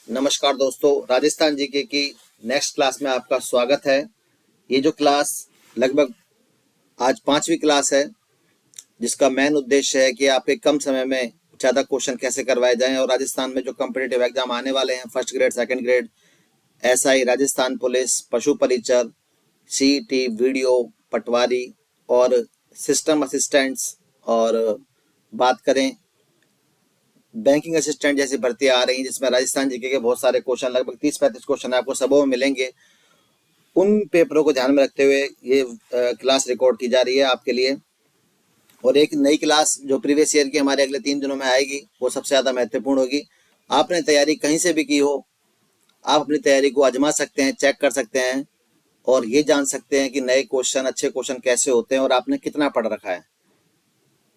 नमस्कार दोस्तों, राजस्थान जीके की नेक्स्ट क्लास में आपका स्वागत है। ये जो क्लास लगभग आज 5वीं क्लास है, जिसका मेन उद्देश्य है कि आपके कम समय में ज़्यादा क्वेश्चन कैसे करवाए जाएं और राजस्थान में जो कॉम्पिटिटिव एग्जाम आने वाले हैं, first grade, second grade, SI, Rajasthan police, पशु परिचर, सीईटी, वीडियो, पटवारी और सिस्टम असिस्टेंट्स, और बात करें बैंकिंग असिस्टेंट जैसी भर्तियां आ रही हैं, जिसमें राजस्थान जीके के बहुत सारे क्वेश्चन, लगभग 30-35 क्वेश्चन आपको सबों में मिलेंगे। उन पेपरों को ध्यान में रखते हुए ये क्लास रिकॉर्ड की जा रही है आपके लिए। और एक नई क्लास जो प्रीवियस ईयर की हमारे अगले 3 दिनों में आएगी, वो सबसे ज़्यादा महत्वपूर्ण होगी। आपने तैयारी कहीं से भी की हो, आप अपनी तैयारी को आजमा सकते हैं, चेक कर सकते हैं और ये जान सकते हैं कि नए क्वेश्चन, अच्छे क्वेश्चन कैसे होते हैं और आपने कितना पढ़ रखा है।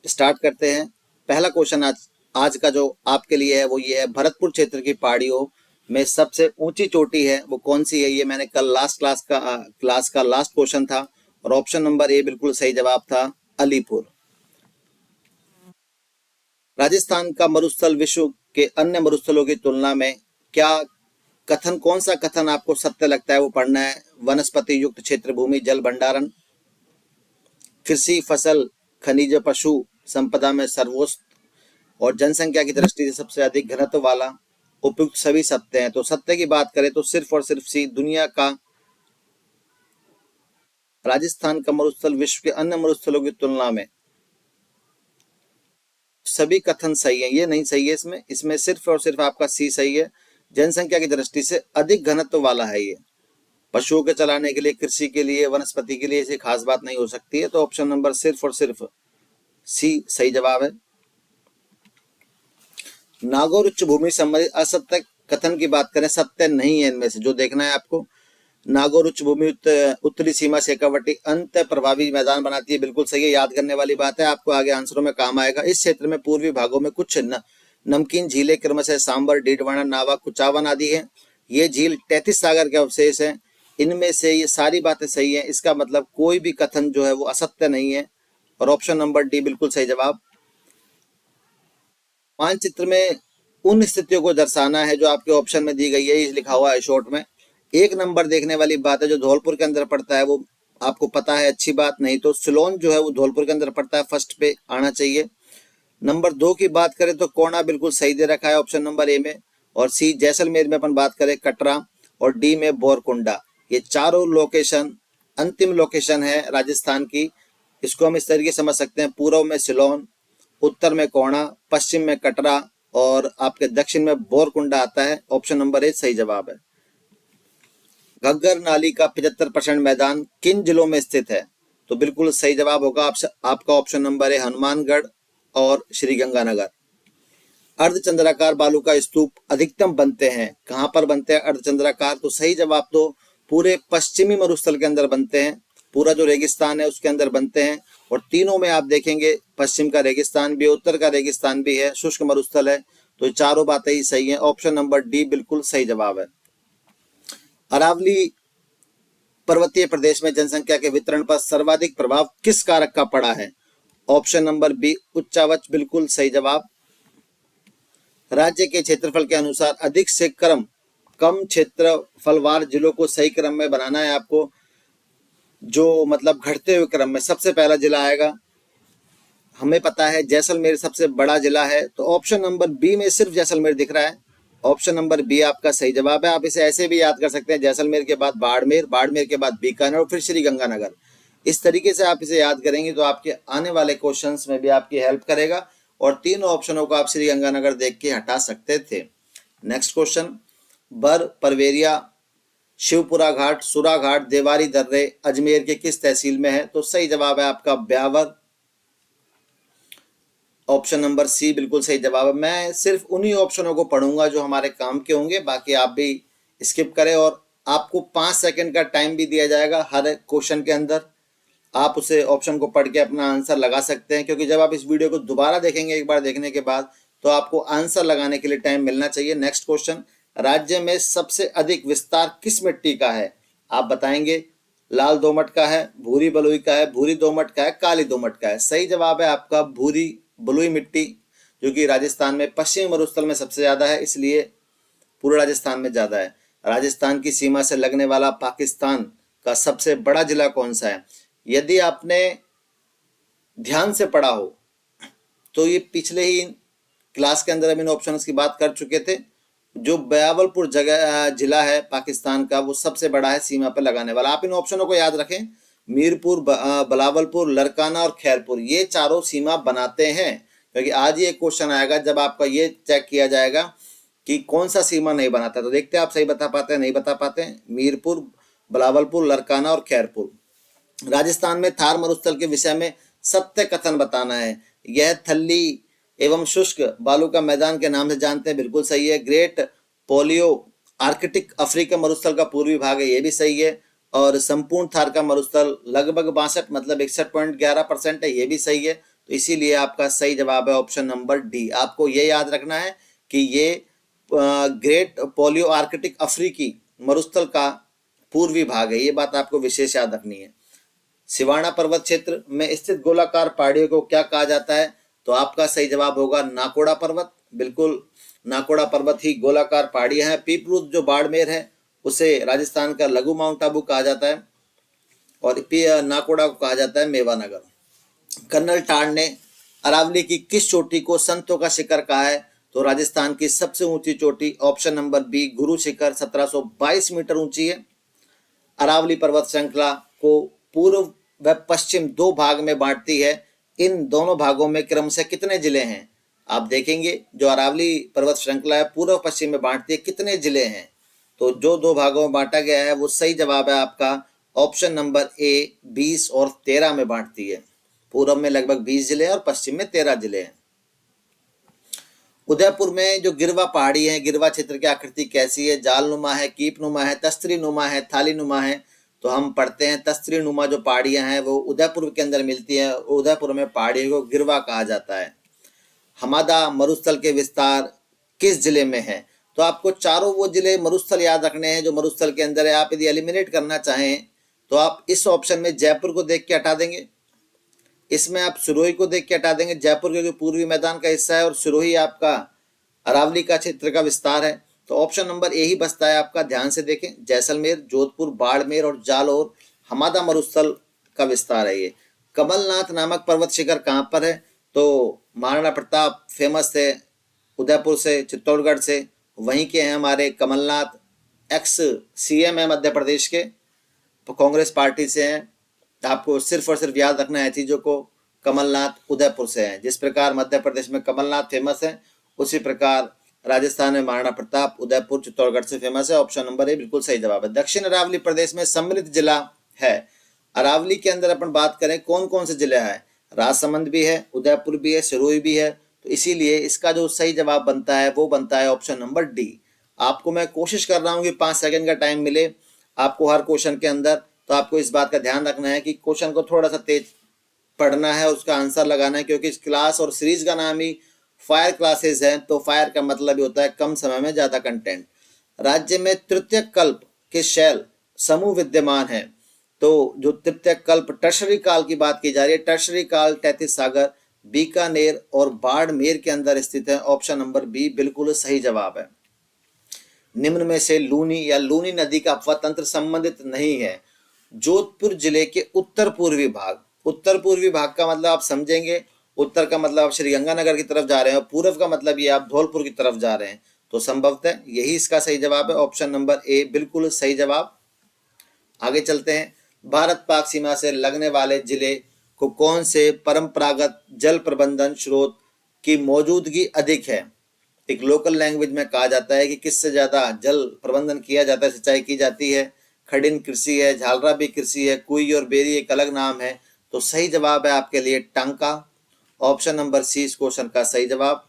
स्टार्ट करते हैं। पहला क्वेश्चन आज का जो आपके लिए है वो ये है, भरतपुर क्षेत्र की पहाड़ियों में सबसे ऊंची चोटी है वो कौन सी है। ये मैंने कल लास्ट क्लास का लास्ट क्वेश्चन था और ऑप्शन नंबर ए बिल्कुल सही जवाब था, अलीपुर। राजस्थान का मरुस्थल विश्व के अन्य मरुस्थलों की तुलना में क्या कथन, कौन सा कथन आपको सत्य लगता है वो पढ़ना है। वनस्पति युक्त क्षेत्र, भूमि, जल भंडारण, कृषि, फसल, खनिज, पशु संपदा में सर्वोच्च और जनसंख्या की दृष्टि से सबसे अधिक घनत्व वाला, उपयुक्त सभी सत्य हैं। तो सत्य की बात करें तो सिर्फ और सिर्फ सी, दुनिया का राजस्थान का मरुस्थल विश्व के अन्य मरुस्थलों की तुलना में सभी कथन सही है। ये नहीं सही है, इसमें सिर्फ और सिर्फ आपका सी सही है। जनसंख्या की दृष्टि से अधिक घनत्व वाला है ये। पशुओं के चलाने के लिए, कृषि के लिए, वनस्पति के लिए ऐसी खास बात नहीं हो सकती है। तो ऑप्शन नंबर सिर्फ और सिर्फ सी सही जवाब है। नागौर उच्च भूमि संबंधित असत्य कथन की बात करें, सत्य नहीं है इनमें से, जो देखना है आपको। नागौर उच्च भूमि उत्तरी सीमा शेखावटी अंत प्रभावी मैदान बनाती है, बिल्कुल सही है, याद करने वाली बात है, आपको आगे आंसरों में काम आएगा। इस क्षेत्र में पूर्वी भागों में कुछ नमकीन झीलें क्रमशः सांबर, डीडवाना, नावा, कुचावन आदि है। ये झील 33 सागर के अवशेष हैं। इनमें से ये सारी बातें सही है, इसका मतलब कोई भी कथन जो है वो असत्य नहीं है और ऑप्शन नंबर डी बिल्कुल सही जवाब। मानचित्र में उन स्थितियों को दर्शाना है जो आपके ऑप्शन में दी गई है, ये लिखा हुआ है शॉर्ट में। एक नंबर देखने वाली बात है, जो धौलपुर के अंदर पड़ता है वो आपको पता है, अच्छी बात। नहीं तो सिलोन जो है वो धौलपुर के अंदर पड़ता है, फर्स्ट पे आना चाहिए। नंबर 2 की बात करें तो कोना बिल्कुल सही दे रखा है ऑप्शन नंबर ए में। और सी जैसलमेर में अपन बात करें कटरा, और डी में बोरकुंडा। ये चारों लोकेशन अंतिम लोकेशन है राजस्थान की। इसको हम इस तरीके समझ सकते हैं, पूर्व में सिलोन, उत्तर में कोणा, पश्चिम में कटरा और आपके दक्षिण में बोरकुंडा आता है। ऑप्शन नंबर ए सही जवाब है। घग्गर नाली का 75% मैदान किन जिलों में स्थित है। तो बिल्कुल सही जवाब होगा आपका ऑप्शन नंबर है, हनुमानगढ़ और श्री गंगानगर। अर्धचंद्राकार बालू का स्तूप अधिकतम बनते हैं, कहां पर बनते हैं अर्धचंद्राकार। तो सही जवाब तो पूरे पश्चिमी मरुस्थल के अंदर बनते हैं, पूरा जो रेगिस्तान है उसके अंदर बनते हैं। और तीनों में आप देखेंगे, पश्चिम का रेगिस्तान भी है, उत्तर का रेगिस्तान भी है, शुष्क मरुस्थल है। तो चारों बातें ही सही हैं, ऑप्शन नंबर डी बिल्कुल सही जवाब है। अरावली पर्वतीय प्रदेश में जनसंख्या के वितरण पर सर्वाधिक प्रभाव किस कारक का पड़ा है। ऑप्शन नंबर बी उच्चावच, बिल्कुल सही जवाब। राज्य के क्षेत्रफल के अनुसार अधिक से कम क्षेत्रफलवार जिलों को सही क्रम में बनाना है आपको, जो मतलब घटते हुए क्रम में। सबसे पहला जिला आएगा, हमें पता है जैसलमेर सबसे बड़ा जिला है, तो ऑप्शन नंबर बी में सिर्फ जैसलमेर दिख रहा है। ऑप्शन नंबर बी आपका सही जवाब है। आप इसे ऐसे भी याद कर सकते हैं, जैसलमेर के बाद बाड़मेर, बाड़मेर के बाद बीकानेर और फिर श्री गंगानगर। इस तरीके से आप इसे याद करेंगे तो आपके आने वाले क्वेश्चंस में भी आपकी हेल्प करेगा और तीनों ऑप्शनों को आप श्री गंगानगर देख के हटा सकते थे। नेक्स्ट क्वेश्चन, बर, परवेरिया, शिवपुरा घाट, सुरा घाट, देवारी दर्रे अजमेर के किस तहसील में है। तो सही जवाब है आपका ब्यावर, ऑप्शन नंबर सी बिल्कुल सही जवाब है। मैं सिर्फ उन्हीं ऑप्शनों को पढ़ूंगा जो हमारे काम के होंगे, बाकी आप भी स्किप करें। और आपको 5 सेकंड का टाइम भी दिया जाएगा हर क्वेश्चन के अंदर, आप उसे ऑप्शन को पढ़ के अपना आंसर लगा सकते हैं, क्योंकि जब आप इस वीडियो को दोबारा देखेंगे एक बार देखने के बाद, तो आपको आंसर लगाने के लिए टाइम मिलना चाहिए। नेक्स्ट क्वेश्चन, राज्य में सबसे अधिक विस्तार किस मिट्टी का है। आप बताएंगे, लाल दोमट का है, भूरी बलुई का है, भूरी दोमट का है, काली दोमट का है। सही जवाब है आपका भूरी बलुई मिट्टी, जो कि राजस्थान में पश्चिमी मरुस्थल में सबसे ज्यादा है, इसलिए पूरे राजस्थान में ज्यादा है। राजस्थान की सीमा से लगने वाला पाकिस्तान का सबसे बड़ा जिला कौन सा है? यदि आपने ध्यान से पढ़ा हो तो ये पिछले ही क्लास के अंदर हम इन ऑप्शंस की बात कर चुके थे। जो बयावलपुर जगह जिला है पाकिस्तान का, वो सबसे बड़ा है सीमा पर लगाने वाला। आप इन ऑप्शनों को याद रखें, मीरपुर, बिलावलपुर, लड़काना और खैरपुर, ये चारों सीमा बनाते हैं। क्योंकि आज ये क्वेश्चन आएगा जब आपका ये चेक किया जाएगा कि कौन सा सीमा नहीं बनाता। तो देखते हैं आप सही बता पाते हैं नहीं बता पाते हैं। मीरपुर, बिलावलपुर, लड़काना और खैरपुर। राजस्थान में थार मरुस्थल के विषय में सत्य कथन बताना है। यह थल्ली एवं शुष्क बालू का मैदान के नाम से जानते हैं, बिल्कुल सही है। ग्रेट पोलियो आर्कटिक अफ्रीका मरुस्थल का पूर्वी भाग है, ये भी सही है। और संपूर्ण थार का मरुस्थल लगभग 62 मतलब 61.11% है, ये भी सही है। तो इसीलिए आपका सही जवाब है ऑप्शन नंबर डी। आपको ये याद रखना है कि ये ग्रेट पोलियो आर्कटिक अफ्रीकी मरुस्थल का पूर्वी भाग है, ये बात आपको विशेष याद रखनी है। सिवाना पर्वत क्षेत्र में स्थित गोलाकार पहाड़ियों को क्या कहा जाता है? तो आपका सही जवाब होगा नाकोड़ा पर्वत। बिल्कुल, नाकोड़ा पर्वत ही गोलाकार पहाड़ियां हैं। पीपलूद जो बाड़मेर है उसे राजस्थान का लघु माउंट आबू कहा जाता है और नाकोड़ा को कहा जाता है मेवानगर। कर्नल टांड ने अरावली की किस चोटी को संतों का शिखर कहा है? तो राजस्थान की सबसे ऊंची चोटी option number B Guru Shikhar 1722 metre ऊंची है। अरावली पर्वत श्रृंखला को पूर्व व पश्चिम दो भाग में बांटती है। इन दोनों भागों में क्रमशः कितने जिले हैं? आप देखेंगे जो अरावली पर्वत श्रृंखला है पूर्व पश्चिम में बांटती है, कितने जिले हैं? तो जो दो भागों में बांटा गया है वो सही जवाब है आपका ऑप्शन नंबर ए 20 और 13 में बांटती है। पूर्व में लगभग 20 जिले हैं और पश्चिम में 13 जिले हैं। उदयपुर में जो गिरवा पहाड़ी है, गिरवा क्षेत्र की आकृति कैसी है? जालनुमा है, कीपनुमा है, तस्त्री नुमा है, थाली नुमा है? तो हम पढ़ते हैं तस्त्री नुमा जो पहाड़ियां हैं वो उदयपुर के अंदर मिलती है। उदयपुर में पहाड़ियों को गिरवा कहा जाता है। हमादा मरुस्थल के विस्तार किस जिले में है? तो आपको चारों वो जिले मरुस्थल याद रखने हैं जो मरुस्थल के अंदर है। आप यदि एलिमिनेट करना चाहें तो आप इस ऑप्शन में जयपुर को देख के हटा देंगे, इसमें आप सिरोही को देख के हटा देंगे। जयपुर क्योंकि पूर्वी मैदान का हिस्सा है और सिरोही आपका अरावली का क्षेत्र का विस्तार है। तो ऑप्शन नंबर ए ही बचता है आपका। ध्यान से देखें, जैसलमेर, जोधपुर, बाड़मेर और जालौर हमादा मरुस्थल का विस्तार है। ये कमलनाथ नामक पर्वत शिखर कहाँ पर है? तो महाराणा प्रताप फेमस है उदयपुर से, चित्तौड़गढ़ से, वहीं के हैं हमारे कमलनाथ, एक्स सीएम है मध्य प्रदेश के, तो कांग्रेस पार्टी से हैं। आपको सिर्फ और सिर्फ याद रखना है चीज़ों को। कमलनाथ उदयपुर से हैं। जिस प्रकार मध्य प्रदेश में कमलनाथ फेमस है उसी प्रकार राजस्थान में महाराणा प्रताप उदयपुर चित्तौड़गढ़ से फेमस है। ऑप्शन नंबर ए बिल्कुल सही जवाब है। दक्षिण अरावली प्रदेश में सम्मिलित जिला है। अरावली के अंदर अपन बात करें कौन कौन से जिले हैं? राजसमंद भी है, उदयपुर भी है, सिरोही भी है। तो इसीलिए इसका जो सही जवाब बनता है वो बनता है ऑप्शन नंबर डी। आपको मैं कोशिश कर रहा हूँ कि 5 सेकंड का टाइम मिले आपको हर क्वेश्चन के अंदर। तो आपको इस बात का ध्यान रखना है कि क्वेश्चन को थोड़ा सा तेज पढ़ना है, उसका आंसर लगाना है, क्योंकि इस क्लास और सीरीज का नाम ही फायर क्लासेस है। तो फायर का मतलब ही होता है कम समय में ज्यादा कंटेंट। राज्य में तृतीय कल्प के शैल समूह विद्यमान है। तो जो तृतीय कल्प टर्शरी काल की बात की जा रही है, टर्शरी काल तैतीस सागर, बीकानेर और बाड़मेर के अंदर स्थित है। ऑप्शन नंबर बी बिल्कुल सही जवाब है। निम्न में से लूनी या लूनी नदी का अपवाद तंत्र संबंधित नहीं है। जोधपुर जिले के उत्तर पूर्वी भाग, उत्तर पूर्वी भाग का मतलब आप समझेंगे, उत्तर का मतलब आप श्रीगंगानगर की तरफ जा रहे हैं और पूर्व का मतलब ये आप धौलपुर की तरफ जा रहे हैं। तो संभवतः यही इसका सही जवाब है। ऑप्शन नंबर ए बिल्कुल सही जवाब। आगे चलते हैं। भारत पाक सीमा से लगने वाले जिले को कौन से परंपरागत जल प्रबंधन स्रोत की मौजूदगी अधिक है? एक लोकल लैंग्वेज में कहा जाता है कि किससे ज्यादा जल प्रबंधन किया जाता है, सिंचाई की जाती है। खडिन कृषि है, झालरा भी कृषि है, कुई और बेरी एक अलग नाम है। तो सही जवाब है आपके लिए टांका। ऑप्शन नंबर सी इस क्वेश्चन का सही जवाब।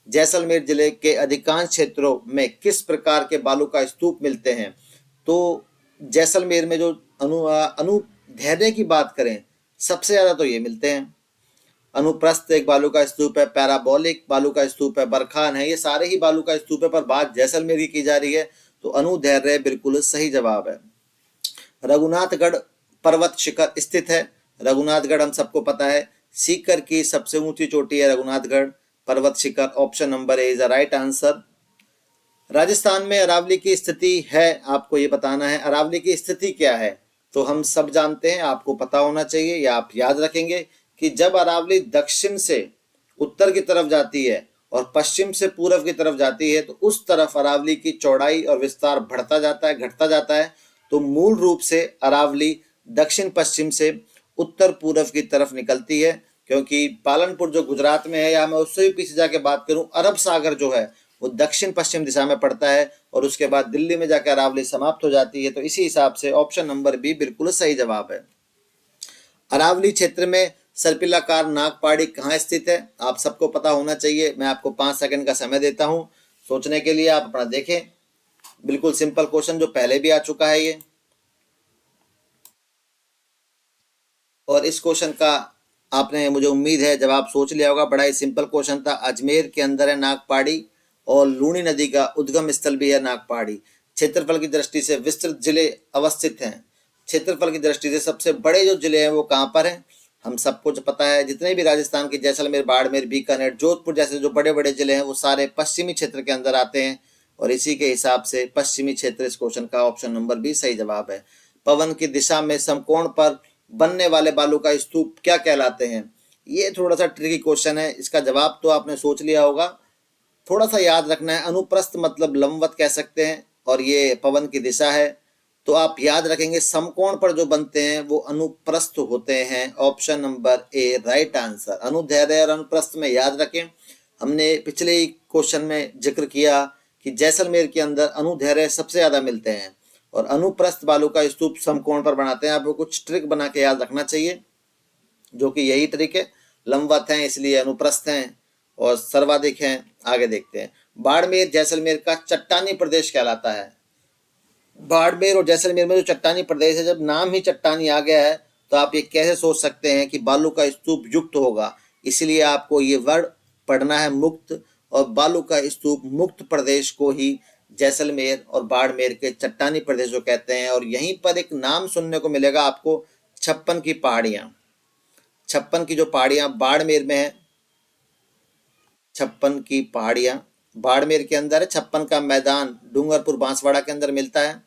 जैसलमेर जिले के अधिकांश क्षेत्रों में किस प्रकार के बालू का स्तूप मिलते हैं? तो जैसलमेर में जो अनुधैर्य की बात करें सबसे ज्यादा तो ये मिलते हैं। अनुप्रस्थ एक बालू का स्तूप है, पैराबोलिक बालू का स्तूप है, बरखान है, ये सारे ही बालू का स्तूप है, पर बात जैसलमेर की जा रही है। तो अनुधैर्य बिल्कुल सही जवाब है। रघुनाथगढ़ पर्वत शिखर स्थित है। रघुनाथगढ़ हम सबको पता है सीकर की सबसे ऊंची चोटी है रघुनाथगढ़ पर्वत शिखर। Option number A is the right answer. Rajasthan में अरावली की स्थिति है, आपको ये बताना है अरावली की स्थिति क्या है। तो हम सब जानते हैं, आपको पता होना चाहिए या आप याद रखेंगे कि जब अरावली दक्षिण से उत्तर की तरफ जाती है और पश्चिम से पूर्व की तरफ जाती है तो उस तरफ अरावली की चौड़ाई और विस्तार बढ़ता जाता है, घटता जाता है। तो मूल रूप से अरावली दक्षिण पश्चिम से उत्तर पूर्व की तरफ निकलती है, क्योंकि पालनपुर जो गुजरात में है, या मैं उससे भी पीछे जाके बात करूं, अरब सागर जो है वो दक्षिण पश्चिम दिशा में पड़ता है और उसके बाद दिल्ली में जाकर अरावली समाप्त हो जाती है। तो इसी हिसाब से ऑप्शन नंबर बी बिल्कुल सही जवाब है। अरावली क्षेत्र में सर्पिलाकार नागपाड़ी कहाँ स्थित है, आप सबको पता होना चाहिए। मैं आपको 5 सेकंड का समय देता हूँ सोचने के लिए, आप अपना देखें। बिल्कुल सिंपल क्वेश्चन जो पहले भी आ चुका है ये, और इस क्वेश्चन का आपने, मुझे उम्मीद है, जवाब सोच लिया होगा। बड़ा ही सिंपल क्वेश्चन था। अजमेर के अंदर है नागपाड़ी और लूणी नदी का उद्गम स्थल भी है नागपाड़ी। क्षेत्रफल की दृष्टि से विस्तृत जिले अवस्थित हैं। क्षेत्रफल की दृष्टि से सबसे बड़े जो जिले हैं वो कहाँ पर हैं, हम सबको जो पता है। जितने भी राजस्थान के जैसलमेर, बाड़मेर, बीकानेर, जोधपुर जैसे जो बड़े बड़े जिले हैं वो सारे पश्चिमी क्षेत्र के अंदर आते हैं, और इसी के हिसाब से पश्चिमी क्षेत्र इस क्वेश्चन का ऑप्शन नंबर बी सही जवाब है। पवन की दिशा में समकोण पर बनने वाले बालू का स्तूप क्या कहलाते हैं, ये थोड़ा सा ट्रिकी क्वेश्चन है। इसका जवाब तो आपने सोच लिया होगा, थोड़ा सा याद रखना है। अनुप्रस्थ मतलब लंबवत कह सकते हैं, और ये पवन की दिशा है। तो आप याद रखेंगे समकोण पर जो बनते हैं वो अनुप्रस्थ होते हैं। Option number A right answer. अनुदैर्ध्य और अनुप्रस्थ में याद रखें, हमने पिछले ही क्वेश्चन में जिक्र किया कि जैसलमेर के अंदर अनुदैर्ध्य सबसे ज्यादा मिलते हैं और अनुप्रस्थ बालू का स्तूप समकोण पर बनाते हैं। आपको कुछ ट्रिक बना के याद रखना चाहिए, जो कि यही ट्रिक है। लंबवत हैं इसलिए अनुप्रस्थ हैं और सर्वाधिक हैं। आगे देखते हैं, बाड़मेर जैसलमेर का चट्टानी प्रदेश कहलाता है। बाड़मेर और जैसलमेर में जो चट्टानी प्रदेश है, जब नाम ही चट्टानी आ गया है तो आप ये कैसे सोच सकते हैं कि बालू का स्तूप युक्त होगा। इसलिए आपको ये वर्ड पढ़ना है मुक्त, और बालू का स्तूप मुक्त प्रदेश को ही जैसलमेर और बाड़मेर के चट्टानी प्रदेश जो कहते हैं। और यहीं पर एक नाम सुनने को मिलेगा आपको, छप्पन की पहाड़ियाँ। छप्पन की जो पहाड़ियाँ बाड़मेर में है, छप्पन की पहाड़ियाँ बाड़मेर के अंदर है। छप्पन का मैदान डूंगरपुर बांसवाड़ा के अंदर मिलता है।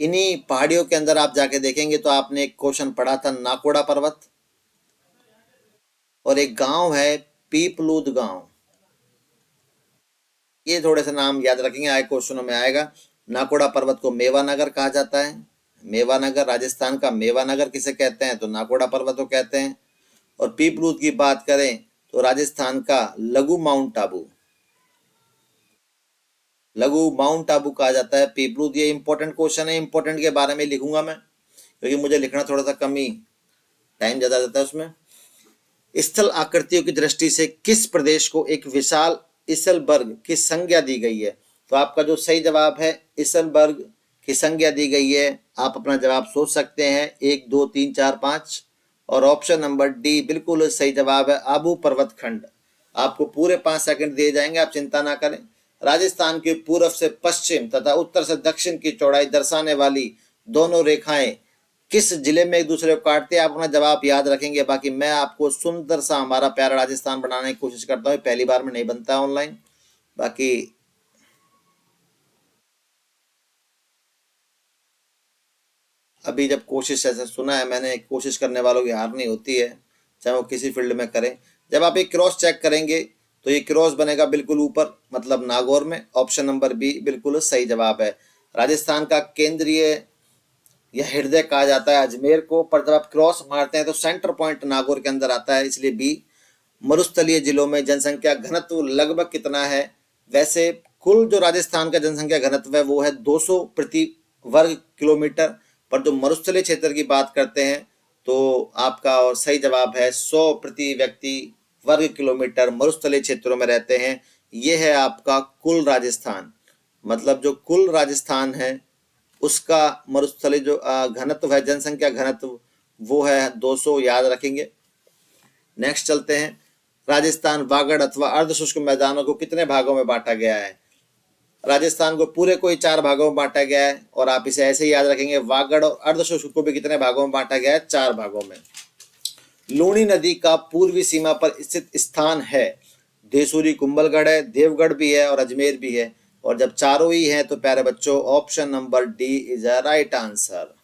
इन्हीं पहाड़ियों के अंदर आप जाके देखेंगे तो आपने एक क्वेश्चन पढ़ा था नाकोड़ा पर्वत, और एक गांव है पीपलूद गांव। ये थोड़े से नाम याद रखेंगे, आए क्वेश्चनों में आएगा। नाकोड़ा पर्वत को मेवा नगर कहा जाता है। मेवा नगर, राजस्थान का मेवा नगर किसे कहते हैं, तो नाकोड़ा पर्वत को कहते हैं। और पीपलूद की बात करें तो राजस्थान का लघु माउंट आबू, लघु माउंट आबू कहा जाता है पीपलूद। ये इंपॉर्टेंट क्वेश्चन है, इंपॉर्टेंट के बारे में लिखूंगा मैं, क्योंकि मुझे लिखना थोड़ा सा कम ही टाइम ज्यादा जाता है उसमें। स्थल आकृतियों की दृष्टि से किस प्रदेश को एक विशाल इसलबर्ग की संज्ञा दी गई है, तो आपका जो सही जवाब है इसलबर्ग की संज्ञा दी गई है। आप अपना जवाब सोच सकते हैं, 1 2 3 4 5, और ऑप्शन नंबर डी बिल्कुल सही जवाब है, आबू पर्वत खंड। आपको पूरे 5 सेकंड दिए जाएंगे, आप चिंता ना करें। राजस्थान के पूर्व से पश्चिम तथा उत्तर से दक्षिण की चौड़ाई दर्शाने वाली दोनों रेखाएं किस जिले में एक दूसरे को काटते हैं, आप अपना जवाब याद रखेंगे। बाकी मैं आपको सुंदर सा हमारा प्यारा राजस्थान बनाने की कोशिश करता हूँ, पहली बार में नहीं बनता ऑनलाइन। बाकी अभी जब कोशिश, ऐसा सुना है मैंने, कोशिश करने वालों की हार नहीं होती है, चाहे वो किसी फील्ड में करें। जब आप एक क्रॉस चेक करेंगे तो ये क्रॉस बनेगा बिल्कुल ऊपर, मतलब नागौर में। ऑप्शन नंबर बी बिल्कुल सही जवाब है। राजस्थान का केंद्रीय या हृदय कहा जाता है अजमेर को, पर जब आप क्रॉस मारते हैं तो सेंटर पॉइंट नागौर के अंदर आता है, इसलिए बी। मरुस्थलीय जिलों में जनसंख्या घनत्व लगभग कितना है, वैसे कुल जो राजस्थान का जनसंख्या घनत्व है वो है 200 प्रति वर्ग किलोमीटर, पर जो मरुस्थलीय क्षेत्र की बात करते हैं तो आपका और सही जवाब है 100 प्रति व्यक्ति वर्ग किलोमीटर मरुस्थलीय क्षेत्रों में रहते हैं। ये है आपका कुल राजस्थान, मतलब जो कुल राजस्थान है उसका मरुस्थलीय जो घनत्व है, जनसंख्या घनत्व, वो है 200, याद रखेंगे। नेक्स्ट चलते हैं, राजस्थान वागड़ अथवा अर्धशुष्क मैदानों को कितने भागों में बांटा गया है। राजस्थान को पूरे को ही 4 भागों में बांटा गया है, और आप इसे ऐसे ही याद रखेंगे। वागड़ और अर्धशुष्क को भी कितने भागों में बांटा गया है, 4 भागों में। लूणी नदी का पूर्वी सीमा पर स्थित स्थान है देसूरी कुंभलगढ़ है, देवगढ़ भी है और अजमेर भी है। और जब चारों ही हैं तो प्यारे बच्चों option number D is a right answer.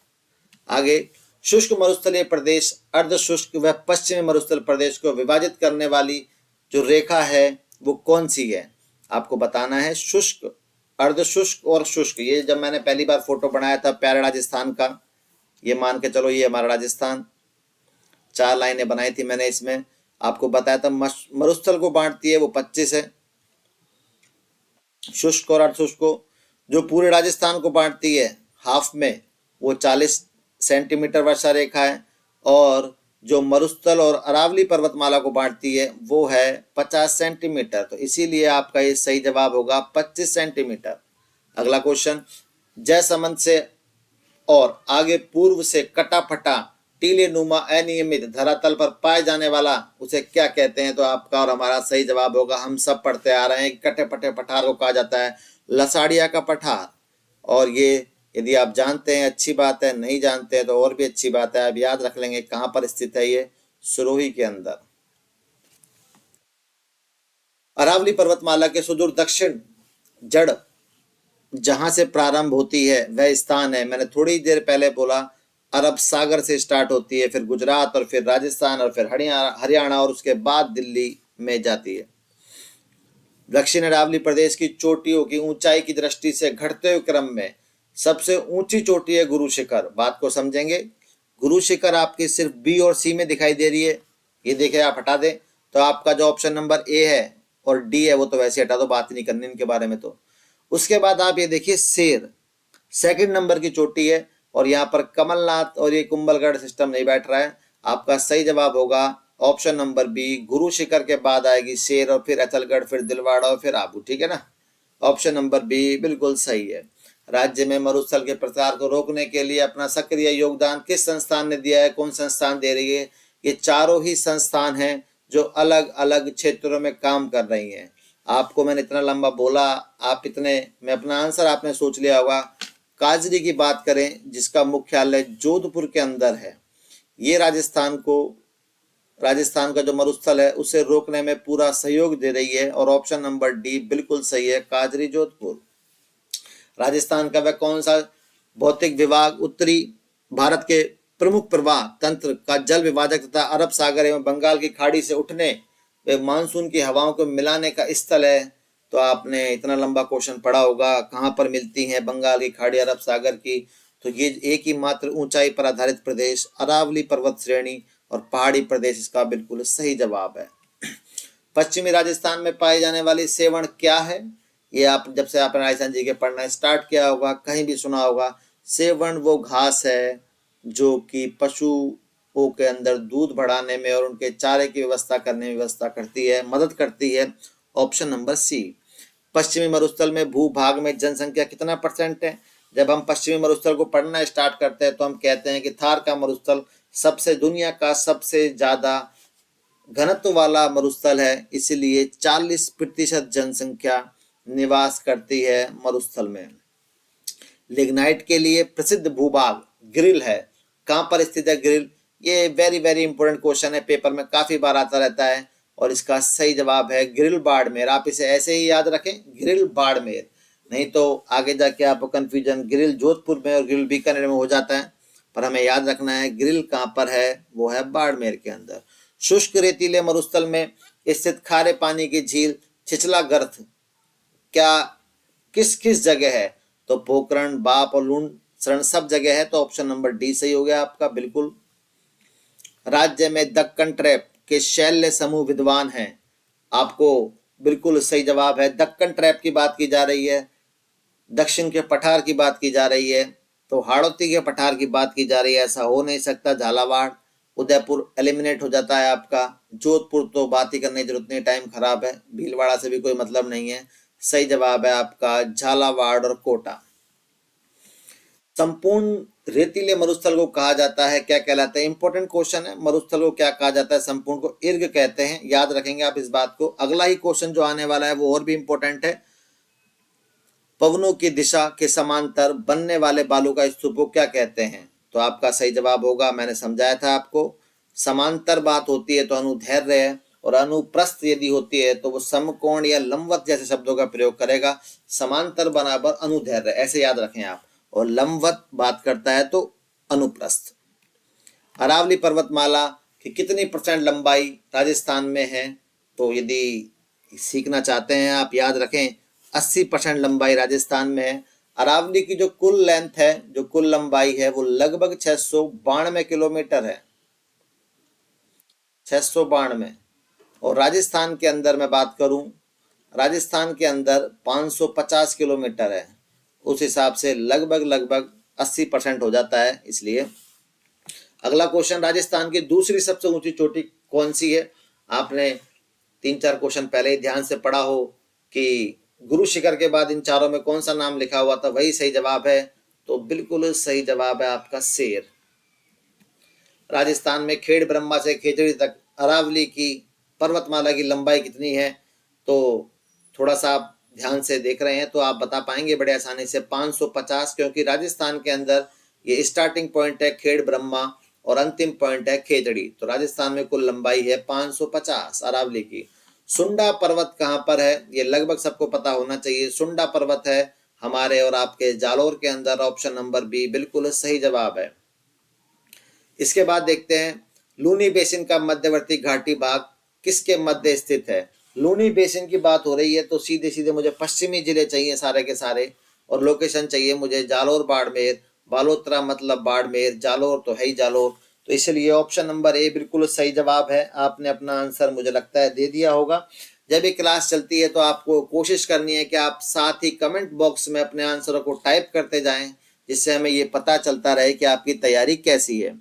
आगे, शुष्क मरुस्थलीय प्रदेश, अर्ध शुष्क व पश्चिमी मरुस्थल प्रदेश को विभाजित करने वाली जो रेखा है वो कौन सी है? आपको बताना है। शुष्क, अर्ध शुष्क और शुष्क, ये जब मैंने पहली बार फोटो बनाया था प्यारे राजस्थान का, ये मान के चलो ये हमारा राजस्थान, 4 लाइनें बनाई थी मैंने इसमें। आपको बताया था मरुस्थल को बांटती है वो 25 है, शुष्क और अर्धशुष्क को। जो पूरे राजस्थान को बांटती है हाफ में वो 40 सेंटीमीटर वर्षा रेखा है। और जो मरुस्थल और अरावली पर्वतमाला को बांटती है वो है 50 सेंटीमीटर। तो इसीलिए आपका ये सही जवाब होगा 25 सेंटीमीटर। अगला क्वेश्चन, जयसमंद से और आगे पूर्व से कटा फटा टीले नुमा अनियमित धरातल पर पाए जाने वाला उसे क्या कहते हैं? तो आपका और हमारा सही जवाब होगा, हम सब पढ़ते आ रहे हैं, कटे पटे पठार को कहा जाता है लसाड़िया का पठार। और ये यदि आप जानते हैं अच्छी बात है, नहीं जानते हैं तो और भी अच्छी बात है, आप याद रख लेंगे कहाँ पर स्थित है ये, सिरोही के अंदर। अरावली पर्वतमाला के सुदूर दक्षिण जड़ जहां से प्रारंभ होती है वह स्थान है, मैंने थोड़ी देर पहले बोला, अरब सागर से स्टार्ट होती है, फिर गुजरात और फिर राजस्थान और फिर हरियाणा और उसके बाद दिल्ली में जाती है। दक्षिण अरावली प्रदेश की चोटियों की ऊंचाई की दृष्टि से घटते हुए क्रम में सबसे ऊंची चोटी है गुरु शिखर। बात को समझेंगे, गुरु शिखर आपकी सिर्फ बी और सी में दिखाई दे रही है, ये देखे आप हटा दें तो आपका जो ऑप्शन नंबर ए है और डी है वो तो वैसे हटा दो, बात नहीं करनी इनके बारे में। तो उसके बाद आप ये देखिए शेर सेकंड नंबर की चोटी है और यहाँ पर कमलनाथ और ये कुंभलगढ़ सिस्टम नहीं बैठ रहा है। आपका सही जवाब होगा option number B, Guru Shikhar के बाद आएगी शेर और फिर अचलगढ़, फिर दिलवाड़ा और फिर आबू। ठीक है ना, ऑप्शन नंबर बी बिल्कुल सही है। राज्य में मरुस्थल के प्रसार को रोकने के लिए अपना सक्रिय योगदान किस संस्थान ने दिया है? कौन संस्थान दे रही है? ये चारों ही संस्थान हैं जो अलग अलग क्षेत्रों में काम कर रही हैं। आपको मैंने इतना लंबा बोला, आप इतने में अपना आंसर आपने सोच लिया होगा। काजरी की बात करें जिसका मुख्यालय जोधपुर के अंदर है, ये राजस्थान का जो मरुस्थल है उसे रोकने में पूरा सहयोग दे रही है और ऑप्शन नंबर डी बिल्कुल सही है, काजरी जोधपुर। राजस्थान का वह कौन सा भौतिक विभाग उत्तरी भारत के प्रमुख प्रवाह तंत्र का जल विभाजक तथा अरब सागर एवं बंगाल की खाड़ी से उठने व मानसून की हवाओं को मिलाने का स्थल है? तो आपने इतना लंबा क्वेश्चन पढ़ा होगा, कहाँ पर मिलती हैं बंगाल की खाड़ी अरब सागर की? तो ये एक ही मात्र ऊंचाई पर आधारित प्रदेश अरावली पर्वत श्रेणी और पहाड़ी प्रदेश इसका बिल्कुल सही जवाब है। पश्चिमी राजस्थान में पाई जाने वाली सेवण क्या है? ये आप जब से आपने राजस्थान जी के पढ़ना स्टार्ट किया होगा कहीं भी सुना होगा। सेवण वो घास है जो कि पशुओं के अंदर दूध बढ़ाने में और उनके चारे की व्यवस्था करने में व्यवस्था करती है, मदद करती है, ऑप्शन नंबर सी। पश्चिमी मरुस्थल में भूभाग में जनसंख्या कितना % है? जब हम पश्चिमी मरुस्थल को पढ़ना स्टार्ट करते हैं तो हम कहते हैं कि थार का मरुस्थल सबसे दुनिया का सबसे ज्यादा घनत्व वाला मरुस्थल है, इसलिए 40% जनसंख्या निवास करती है मरुस्थल में। लिग्नाइट के लिए प्रसिद्ध भूभाग ग्रिल है, कहाँ पर स्थित है ग्रिल? ये वेरी वेरी इंपॉर्टेंट क्वेश्चन है, पेपर में काफी बार आता रहता है और इसका सही जवाब है ग्रिल बाड़मेर। आप इसे ऐसे ही याद रखें, ग्रिल बाड़मेर, नहीं तो आगे जाके आपको कंफ्यूजन ग्रिल जोधपुर में और ग्रिल बीकानेर में हो जाता है। पर हमें याद रखना है ग्रिल कहाँ पर है, वो है बाड़मेर के अंदर। शुष्क रेतीले मरुस्थल में स्थित खारे पानी की झील छिछला गर्थ क्या किस किस जगह है? तो पोखरण, बाप और लूण शरण सब जगह है, तो ऑप्शन नंबर डी सही हो गया आपका बिल्कुल। राज्य में दक्कन ट्रैप के शैल्य समूह विद्वान हैं, आपको बिल्कुल सही जवाब है। दक्कन ट्रैप की बात की जा रही है, दक्षिण के पठार की बात की जा रही है, तो हाड़ौती के पठार की बात की जा रही है, ऐसा हो नहीं सकता। झालावाड़, उदयपुर एलिमिनेट हो जाता है आपका। जोधपुर तो बात ही करने की जरूरत नहीं, टाइम खराब है, भीलवाड़ा से भी कोई मतलब नहीं है। सही जवाब है आपका झालावाड़ और कोटा। संपूर्ण रेतीले मरुस्थल को कहा जाता है, क्या कहलाता है? इंपॉर्टेंट क्वेश्चन है, मरुस्थल को क्या कहा जाता है? संपूर्ण को इर्ग कहते हैं, याद रखेंगे आप इस बात को। अगला ही क्वेश्चन जो आने वाला है वो और भी इंपॉर्टेंट है। पवनों की दिशा के समांतर बनने वाले बालू का स्तूप को क्या कहते हैं? तो आपका सही जवाब होगा, मैंने समझाया था आपको, समांतर बात होती है तो अनुदैर्ध्य है और अनुप्रस्थ यदि होती है तो वो समकोण या लंबवत जैसे शब्दों का प्रयोग करेगा। समांतर बराबर अनुदैर्घ्य, ऐसे याद रखें आप, और लंबवत बात करता है तो अनुप्रस्थ। अरावली पर्वतमाला की कितनी % लंबाई राजस्थान में है, तो यदि सीखना चाहते हैं आप याद रखें 80% लंबाई राजस्थान में है। अरावली की जो कुल लेंथ है, जो कुल लंबाई है, वो लगभग 692 किलोमीटर है, 692। और राजस्थान के अंदर मैं बात करूं, राजस्थान के अंदर 550 किलोमीटर है। उस हिसाब से लगभग लगभग 80% हो जाता है। इसलिए अगला क्वेश्चन, राजस्थान की दूसरी सबसे ऊंची चोटी कौन सी है? आपने 3-4 क्वेश्चन पहले ही ध्यान से पढ़ा हो कि गुरु शिखर के बाद इन चारों में कौन सा नाम लिखा हुआ था, वही सही जवाब है। तो बिल्कुल सही जवाब है आपका शेर। राजस्थान में खेड़ ब्रह्मा से खेजड़ी तक अरावली की पर्वतमाला की लंबाई कितनी है? तो थोड़ा सा आप ध्यान से देख रहे हैं तो आप बता पाएंगे बड़े आसानी से, 550, क्योंकि राजस्थान के अंदर ये स्टार्टिंग पॉइंट है खेड़ ब्रह्मा और अंतिम पॉइंट है खेजड़ी। तो राजस्थान में कुल लंबाई है 550 अरावली की। सुंडा पर्वत कहाँ पर है? ये लगभग सबको पता होना चाहिए। सुंडा पर्वत है हमारे और आपके जालोर के अंदर। ऑप्शन नंबर बी बिल्कुल सही जवाब है। इसके बाद देखते हैं, लूनी बेसिन का मध्यवर्ती घाटी भाग किसके मध्य स्थित है? लूनी बेसिन की बात हो रही है तो सीधे सीधे मुझे पश्चिमी जिले चाहिए सारे के सारे, और लोकेशन चाहिए मुझे जालोर बाड़मेर। बालोतरा मतलब बाड़मेर, जालोर तो है ही जालोर। तो इसलिए ऑप्शन नंबर ए बिल्कुल सही जवाब है। आपने अपना आंसर मुझे लगता है दे दिया होगा। जब भी क्लास चलती है तो आपको कोशिश करनी है कि आप साथ ही कमेंट बॉक्स में अपने आंसरों को टाइप करते जाएं, जिससे हमें ये पता चलता रहे कि आपकी तैयारी कैसी है।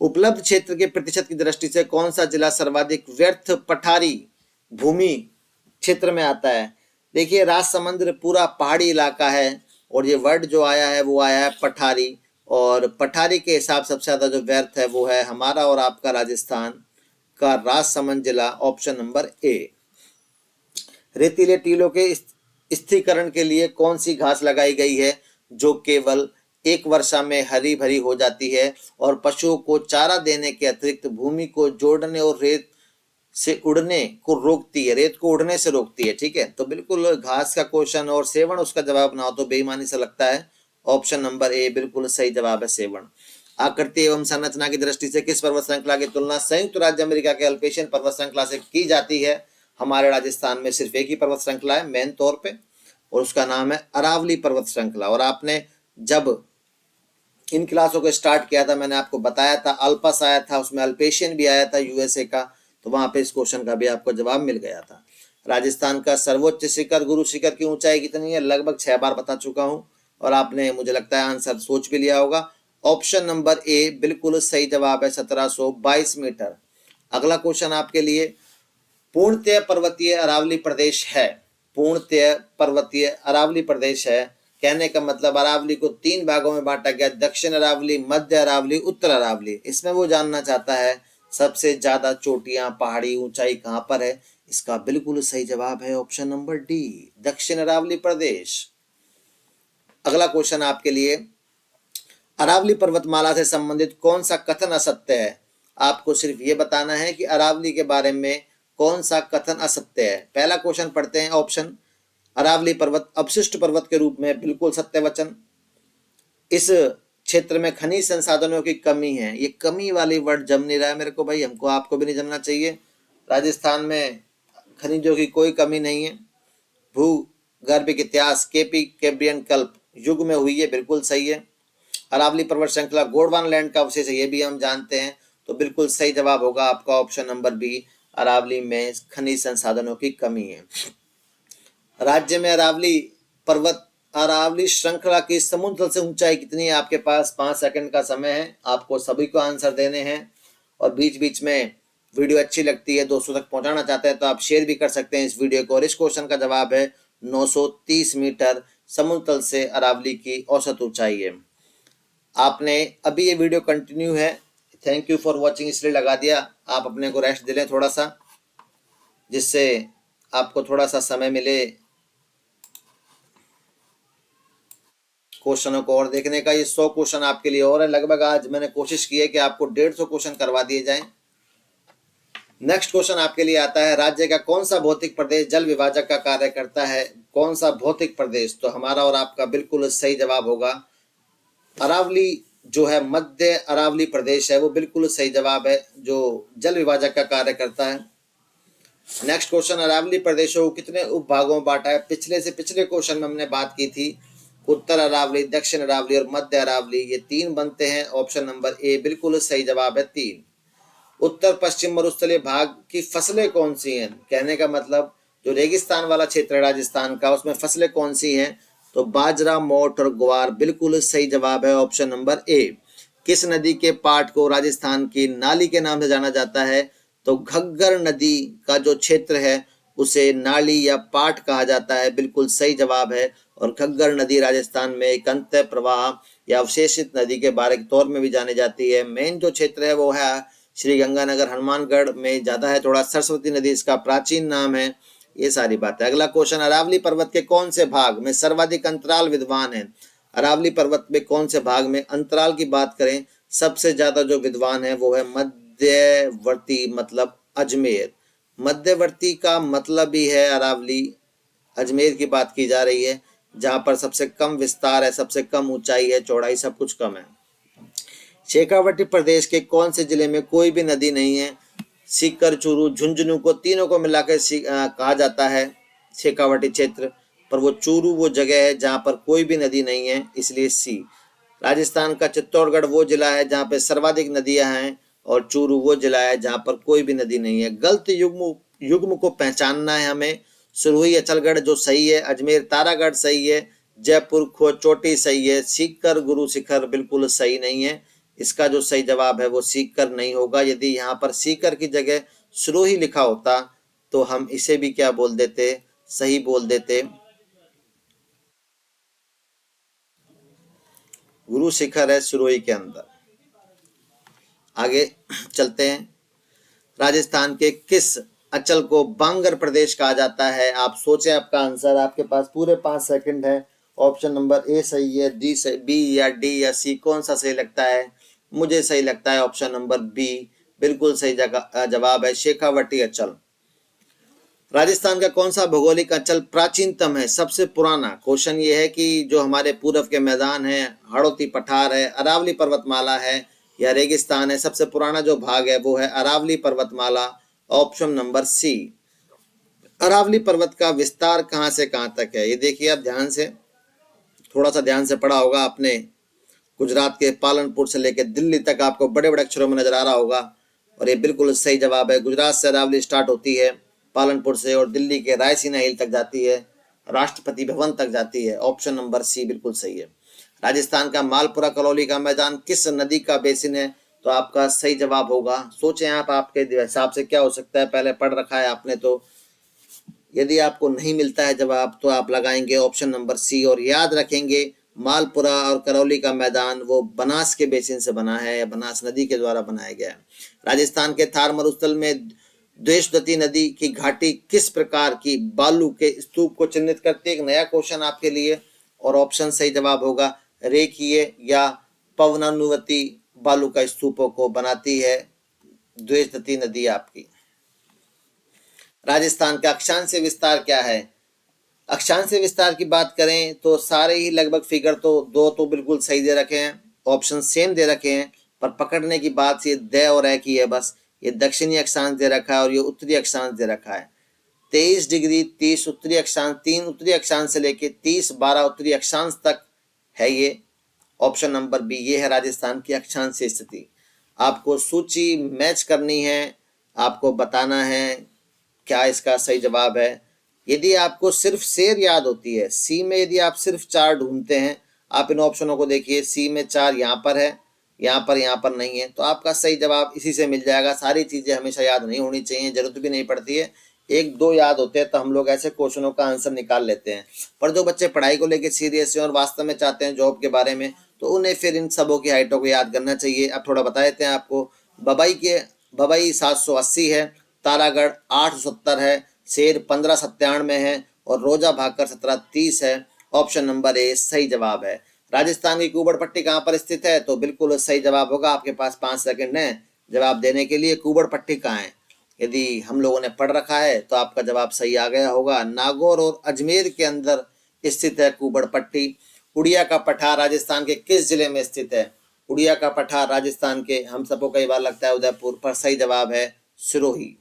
उपलब्ध क्षेत्र के प्रतिशत की दृष्टि से कौन सा जिला सर्वाधिक व्यर्थ पठारी भूमि क्षेत्र में आता है? देखिए, राजसमंद पूरा पहाड़ी इलाका है और ये वर्ड जो आया है वो आया है पठारी, और पठारी के हिसाब सबसे ज्यादा जो व्यर्थ है वो है हमारा और आपका राजस्थान का राजसमंद जिला। ऑप्शन नंबर ए। रेतीले टीलों के स्थिरीकरण के लिए कौन सी घास लगाई गई है जो केवल एक वर्षा में हरी भरी हो जाती है और पशुओं को चारा देने के अतिरिक्त भूमि को जोड़ने और रेत से उड़ने को रोकती है, रेत को उड़ने से रोकती है? ठीक है, तो बिल्कुल घास का क्वेश्चन और सेवण उसका जवाब ना हो तो बेईमानी से लगता है। ऑप्शन नंबर ए बिल्कुल सही जवाब है, सेवण। आकृति एवं संरचना की दृष्टि से किस पर्वत श्रृंखला की तुलना संयुक्त राज्य अमेरिका के अल्पेशियन पर्वत श्रृंखला से की जाती है? हमारे राजस्थान में सिर्फ एक ही पर्वत श्रृंखला है मेन तौर पे, और उसका नाम है अरावली पर्वत श्रृंखला। और आपने जब इन क्लासों को स्टार्ट किया था मैंने आपको बताया था, अल्पस आया था, उसमें अल्पेशियन भी आया था यूएसए का, तो वहां पे इस क्वेश्चन का भी आपको जवाब मिल गया था। राजस्थान का सर्वोच्च शिखर गुरु शिखर की ऊंचाई कितनी है? लगभग 6 बार बता चुका हूं और आपने मुझे लगता है आंसर सोच भी लिया होगा। ऑप्शन नंबर ए बिल्कुल सही जवाब है, 1722 मीटर। अगला क्वेश्चन आपके लिए, पूर्णतः पर्वतीय अरावली प्रदेश है। पूर्णतः पर्वतीय अरावली प्रदेश है कहने का मतलब अरावली को 3 भागों में बांटा गया, दक्षिण अरावली, मध्य अरावली, उत्तर अरावली। इसमें वो जानना चाहता है सबसे ज्यादा चोटियां पहाड़ी ऊंचाई कहां पर है? इसका बिल्कुल सही जवाब है ऑप्शन नंबर डी, दक्षिण अरावली प्रदेश। अगला क्वेश्चन आपके लिए, अरावली पर्वतमाला से संबंधित कौन सा कथन असत्य है? आपको सिर्फ ये बताना है कि अरावली के बारे में कौन सा कथन असत्य है। पहला क्वेश्चन पढ़ते हैं। ऑप्शन, अरावली पर्वत अवशिष्ट पर्वत के रूप में, बिल्कुल सत्य वचन। इस क्षेत्र में खनिज संसाधनों की कमी है, ये कमी वाली वर्ड जम नहीं रहा है मेरे को भाई, हमको आपको भी नहीं जमना चाहिए। राजस्थान में खनिजों की कोई कमी नहीं है। भूगर्भिक इतिहास केपी कैम्ब्रियन कल्प युग में हुई है, बिल्कुल सही है। अरावली पर्वत श्रृंखला गोंडवाना लैंड का अवशेष है, ये भी हम जानते हैं। तो बिल्कुल सही जवाब होगा आपका ऑप्शन नंबर बी, अरावली में खनिज संसाधनों की कमी है। राज्य में अरावली श्रृंखला की समुद्र तल से ऊंचाई कितनी है? आपके पास 5 सेकंड का समय है, आपको सभी को आंसर देने हैं। और बीच बीच में वीडियो अच्छी लगती है, दोस्तों तक पहुंचाना चाहते हैं तो आप शेयर भी कर सकते हैं इस वीडियो को। और इस क्वेश्चन का जवाब है 930 मीटर समुद्र तल से अरावली की औसत ऊंचाई है। आपने अभी ये वीडियो कंटिन्यू है, थैंक यू फॉर वॉचिंग इसलिए लगा दिया। आप अपने को रेस्ट दिलें थोड़ा सा, जिससे आपको थोड़ा सा समय मिले क्वेश्चनों को और देखने का। ये 100 क्वेश्चन आपके लिए और है लगभग। आज मैंने कोशिश की है कि आपको 150 क्वेश्चन करवा दिए जाएं। नेक्स्ट क्वेश्चन आपके लिए आता है, राज्य का कौन सा भौतिक प्रदेश जल विभाजक का कार्य करता है? कौन सा भौतिक प्रदेश? तो हमारा और आपका बिल्कुल सही जवाब होगा अरावली, जो है मध्य अरावली प्रदेश है, वो बिल्कुल सही जवाब है, जो जल विभाजक का कार्य करता है। नेक्स्ट क्वेश्चन, अरावली प्रदेशों को कितने उपभागों में बांटा है? पिछले क्वेश्चन में हमने बात की थी उत्तर अरावली, दक्षिण अरावली और मध्य अरावली, ये 3 बनते हैं। ऑप्शन नंबर ए बिल्कुल सही जवाब है 3। उत्तर पश्चिम मरुस्थलीय भाग की फसलें कौन सी हैं? कहने का मतलब जो रेगिस्तान वाला क्षेत्र है राजस्थान का, उसमें फसलें कौन सी हैं? तो बाजरा, मोठ और ग्वार बिल्कुल सही जवाब है ऑप्शन नंबर ए। किस नदी के पाट को राजस्थान की नाली के नाम से जाना जाता है? तो घग्गर नदी का जो क्षेत्र है उसे नाली या पाट कहा जाता है, बिल्कुल सही जवाब है। और घग्गर नदी राजस्थान में एक अंतः प्रवाह या अवशेषित नदी के बारे के तौर में भी जानी जाती है। मेन जो क्षेत्र है वो है श्री गंगानगर, हनुमानगढ़ में ज्यादा है थोड़ा। सरस्वती नदी इसका प्राचीन नाम है। ये सारी बात है। अगला क्वेश्चन, अरावली पर्वत के कौन से भाग में सर्वाधिक अंतराल विद्वान है? अरावली पर्वत में कौन से भाग में अंतराल की बात करें सबसे ज्यादा जो विद्वान है वो है मध्यवर्ती, मतलब अजमेर। मध्यवर्ती का मतलब ही है अरावली, अजमेर की बात की जा रही है, जहां पर सबसे कम विस्तार है, सबसे कम ऊंचाई है, चौड़ाई सब कुछ कम है। शेखावटी प्रदेश के कौन से जिले में कोई भी नदी नहीं है? सीकर, चूरू, झुंझुनू को तीनों को मिलाकर कहा जाता है शेखावटी क्षेत्र, पर वो चूरू वो जगह है जहां पर कोई भी नदी नहीं है, इसलिए सी। राजस्थान का चित्तौड़गढ़ वो जिला है जहां पे सर्वाधिक नदियां हैं, और चूरू वो जिला है जहां पर कोई भी नदी नहीं है। गलत युग्म युग्म को पहचानना है हमें। सुरुही अचलगढ़ जो सही है, अजमेर तारागढ़ सही है, जयपुर खो चोटी सही है, सीकर गुरु शिखर बिल्कुल सही नहीं है। इसका जो सही जवाब है वो सीकर नहीं होगा। यदि यहाँ पर सीकर की जगह सुरोही लिखा होता तो हम इसे भी क्या बोल देते, सही बोल देते। गुरु शिखर है सुरोही के अंदर। आगे चलते हैं। राजस्थान के किस अचल को बांगर प्रदेश कहा जाता है? आप सोचें आपका आंसर, आपके पास पूरे 5 सेकंड है। ऑप्शन नंबर ए सही है, डी से बी या डी या सी, कौन सा सही लगता है? मुझे सही लगता है ऑप्शन नंबर बी, बिल्कुल सही जवाब है शेखावटी अचल। राजस्थान का कौन सा भौगोलिक अंचल प्राचीनतम है, सबसे पुराना? क्वेश्चन ये है कि जो हमारे पूर्व के मैदान है, हाड़ौती पठार है, अरावली पर्वतमाला है या रेगिस्तान है, सबसे पुराना जो भाग है वो है अरावली पर्वतमाला, ऑप्शन नंबर सी। अरावली पर्वत का विस्तार कहां से कहां तक है? ये देखिए आप ध्यान से, थोड़ा सा ध्यान से पढ़ा होगा आपने। गुजरात के पालनपुर से लेकर दिल्ली तक आपको बड़े बड़े अक्षरों में नजर आ रहा होगा, और ये बिल्कुल सही जवाब है। गुजरात से अरावली स्टार्ट होती है पालनपुर से, और दिल्ली के रायसीना हिल तक जाती है, राष्ट्रपति भवन तक जाती है। ऑप्शन नंबर सी बिल्कुल सही है। राजस्थान का मालपुरा करौली का मैदान किस नदी का बेसिन है? तो आपका सही जवाब होगा, सोचें आप, आपके हिसाब से क्या हो सकता है, पहले पढ़ रखा है आपने तो। यदि आपको नहीं मिलता है जवाब तो आप लगाएंगे ऑप्शन नंबर सी, और याद रखेंगे मालपुरा और करौली का मैदान वो बनास के बेसिन से बना है, या बनास नदी के द्वारा बनाया गया है। राजस्थान के थार मरुस्थल में द्वेषवती नदी की घाटी किस प्रकार की बालू के स्तूप को चिन्हित करती है? एक नया क्वेश्चन आपके लिए, और ऑप्शन सही जवाब होगा रेखीय या पवनानुवती बालू का स्तूपों को बनाती है द्वेषवती नदी आपकी। राजस्थान का अक्षांश विस्तार क्या है? अक्षांश विस्तार की बात करें तो सारे ही लगभग फिगर तो दो तो बिल्कुल सही दे रखे हैं, ऑप्शन सेम दे रखे हैं, पर पकड़ने की बात ये द और ए की है बस। ये दक्षिणी अक्षांश दे रखा है और ये उत्तरी अक्षांश दे रखा है। 23 डिग्री 30 उत्तरी अक्षांश, 3 उत्तरी अक्षांश से लेके 30 12 उत्तरी अक्षांश तक है ये। ऑप्शन नंबर बी, ये है राजस्थान की अक्षांश स्थिति। आपको सूची मैच करनी है, आपको बताना है क्या इसका सही जवाब है। यदि आपको सिर्फ शेर याद होती है, सी में यदि आप सिर्फ 4 ढूंढते हैं, आप इन ऑप्शनों को देखिए, सी में 4 यहाँ पर है, यहाँ पर नहीं है, तो आपका सही जवाब इसी से मिल जाएगा। सारी चीजें हमेशा याद नहीं होनी चाहिए, जरूरत भी नहीं पड़ती है, 1 2 याद होते हैं तो हम लोग ऐसे क्वेश्चनों का आंसर निकाल लेते हैं। पर जो बच्चे पढ़ाई को लेकर सीरियस हैं और वास्तव में चाहते हैं जॉब के बारे में, तो उन्हें फिर इन सबों की हाइटों को याद करना चाहिए। अब थोड़ा बता देते हैं आपको। बबई 780 है, तारागढ़ 870 है, शेर 1597 है, और रोजा भाकर 1730 है। ऑप्शन नंबर ए सही जवाब है। राजस्थान की कुबड़ पट्टी कहाँ पर स्थित है? तो बिल्कुल सही जवाब होगा, आपके पास 5 सेकंड है जवाब देने के लिए। कुबड़ पट्टी कहाँ है? यदि हम लोगों ने पढ़ रखा है तो आपका जवाब सही आ गया होगा। नागौर और अजमेर के अंदर स्थित है कुबड़ पट्टी। उड़िया का पठार राजस्थान के किस जिले में स्थित है? उड़िया का पठार राजस्थान के, हम सबको कई बार लगता है उदयपुर, पर सही जवाब है सिरोही।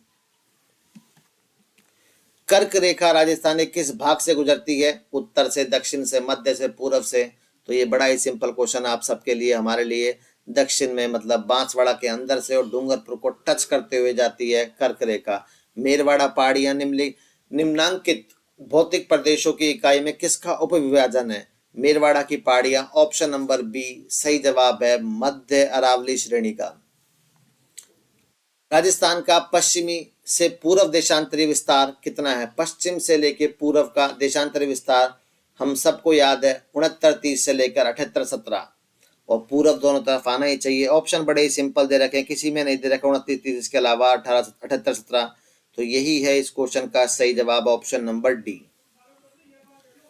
कर्क रेखा राजस्थान के किस भाग से गुजरती है? उत्तर से, दक्षिण से, मध्य से, पूर्व से? तो ये बड़ा ही सिंपल क्वेश्चन आप सबके लिए, हमारे लिए। दक्षिण में मतलब बांसवाड़ा के अंदर से और डूंगरपुर को टच करते हुए जाती है कर्क रेखा। मेरवाड़ा पहाड़ियां निम्नांकित भौतिक प्रदेशों की इकाई में किसका उपविभाजन है? मेरवाड़ा की पहाड़ियां, ऑप्शन नंबर बी सही जवाब है मध्य अरावली श्रेणी का। राजस्थान का पश्चिमी से पूर्व देशांतरी विस्तार कितना है? पश्चिम से लेके पूर्व का देशांतरी विस्तार हम सबको याद है 69-30 से लेकर 78-17, और पूर्व दोनों तरफ आना ही चाहिए। ऑप्शन बड़े ही सिंपल दे रखे हैं, किसी में नहीं दे रखा 29-30 के अलावा 78-17, तो यही है इस क्वेश्चन का सही जवाब, ऑप्शन नंबर डी।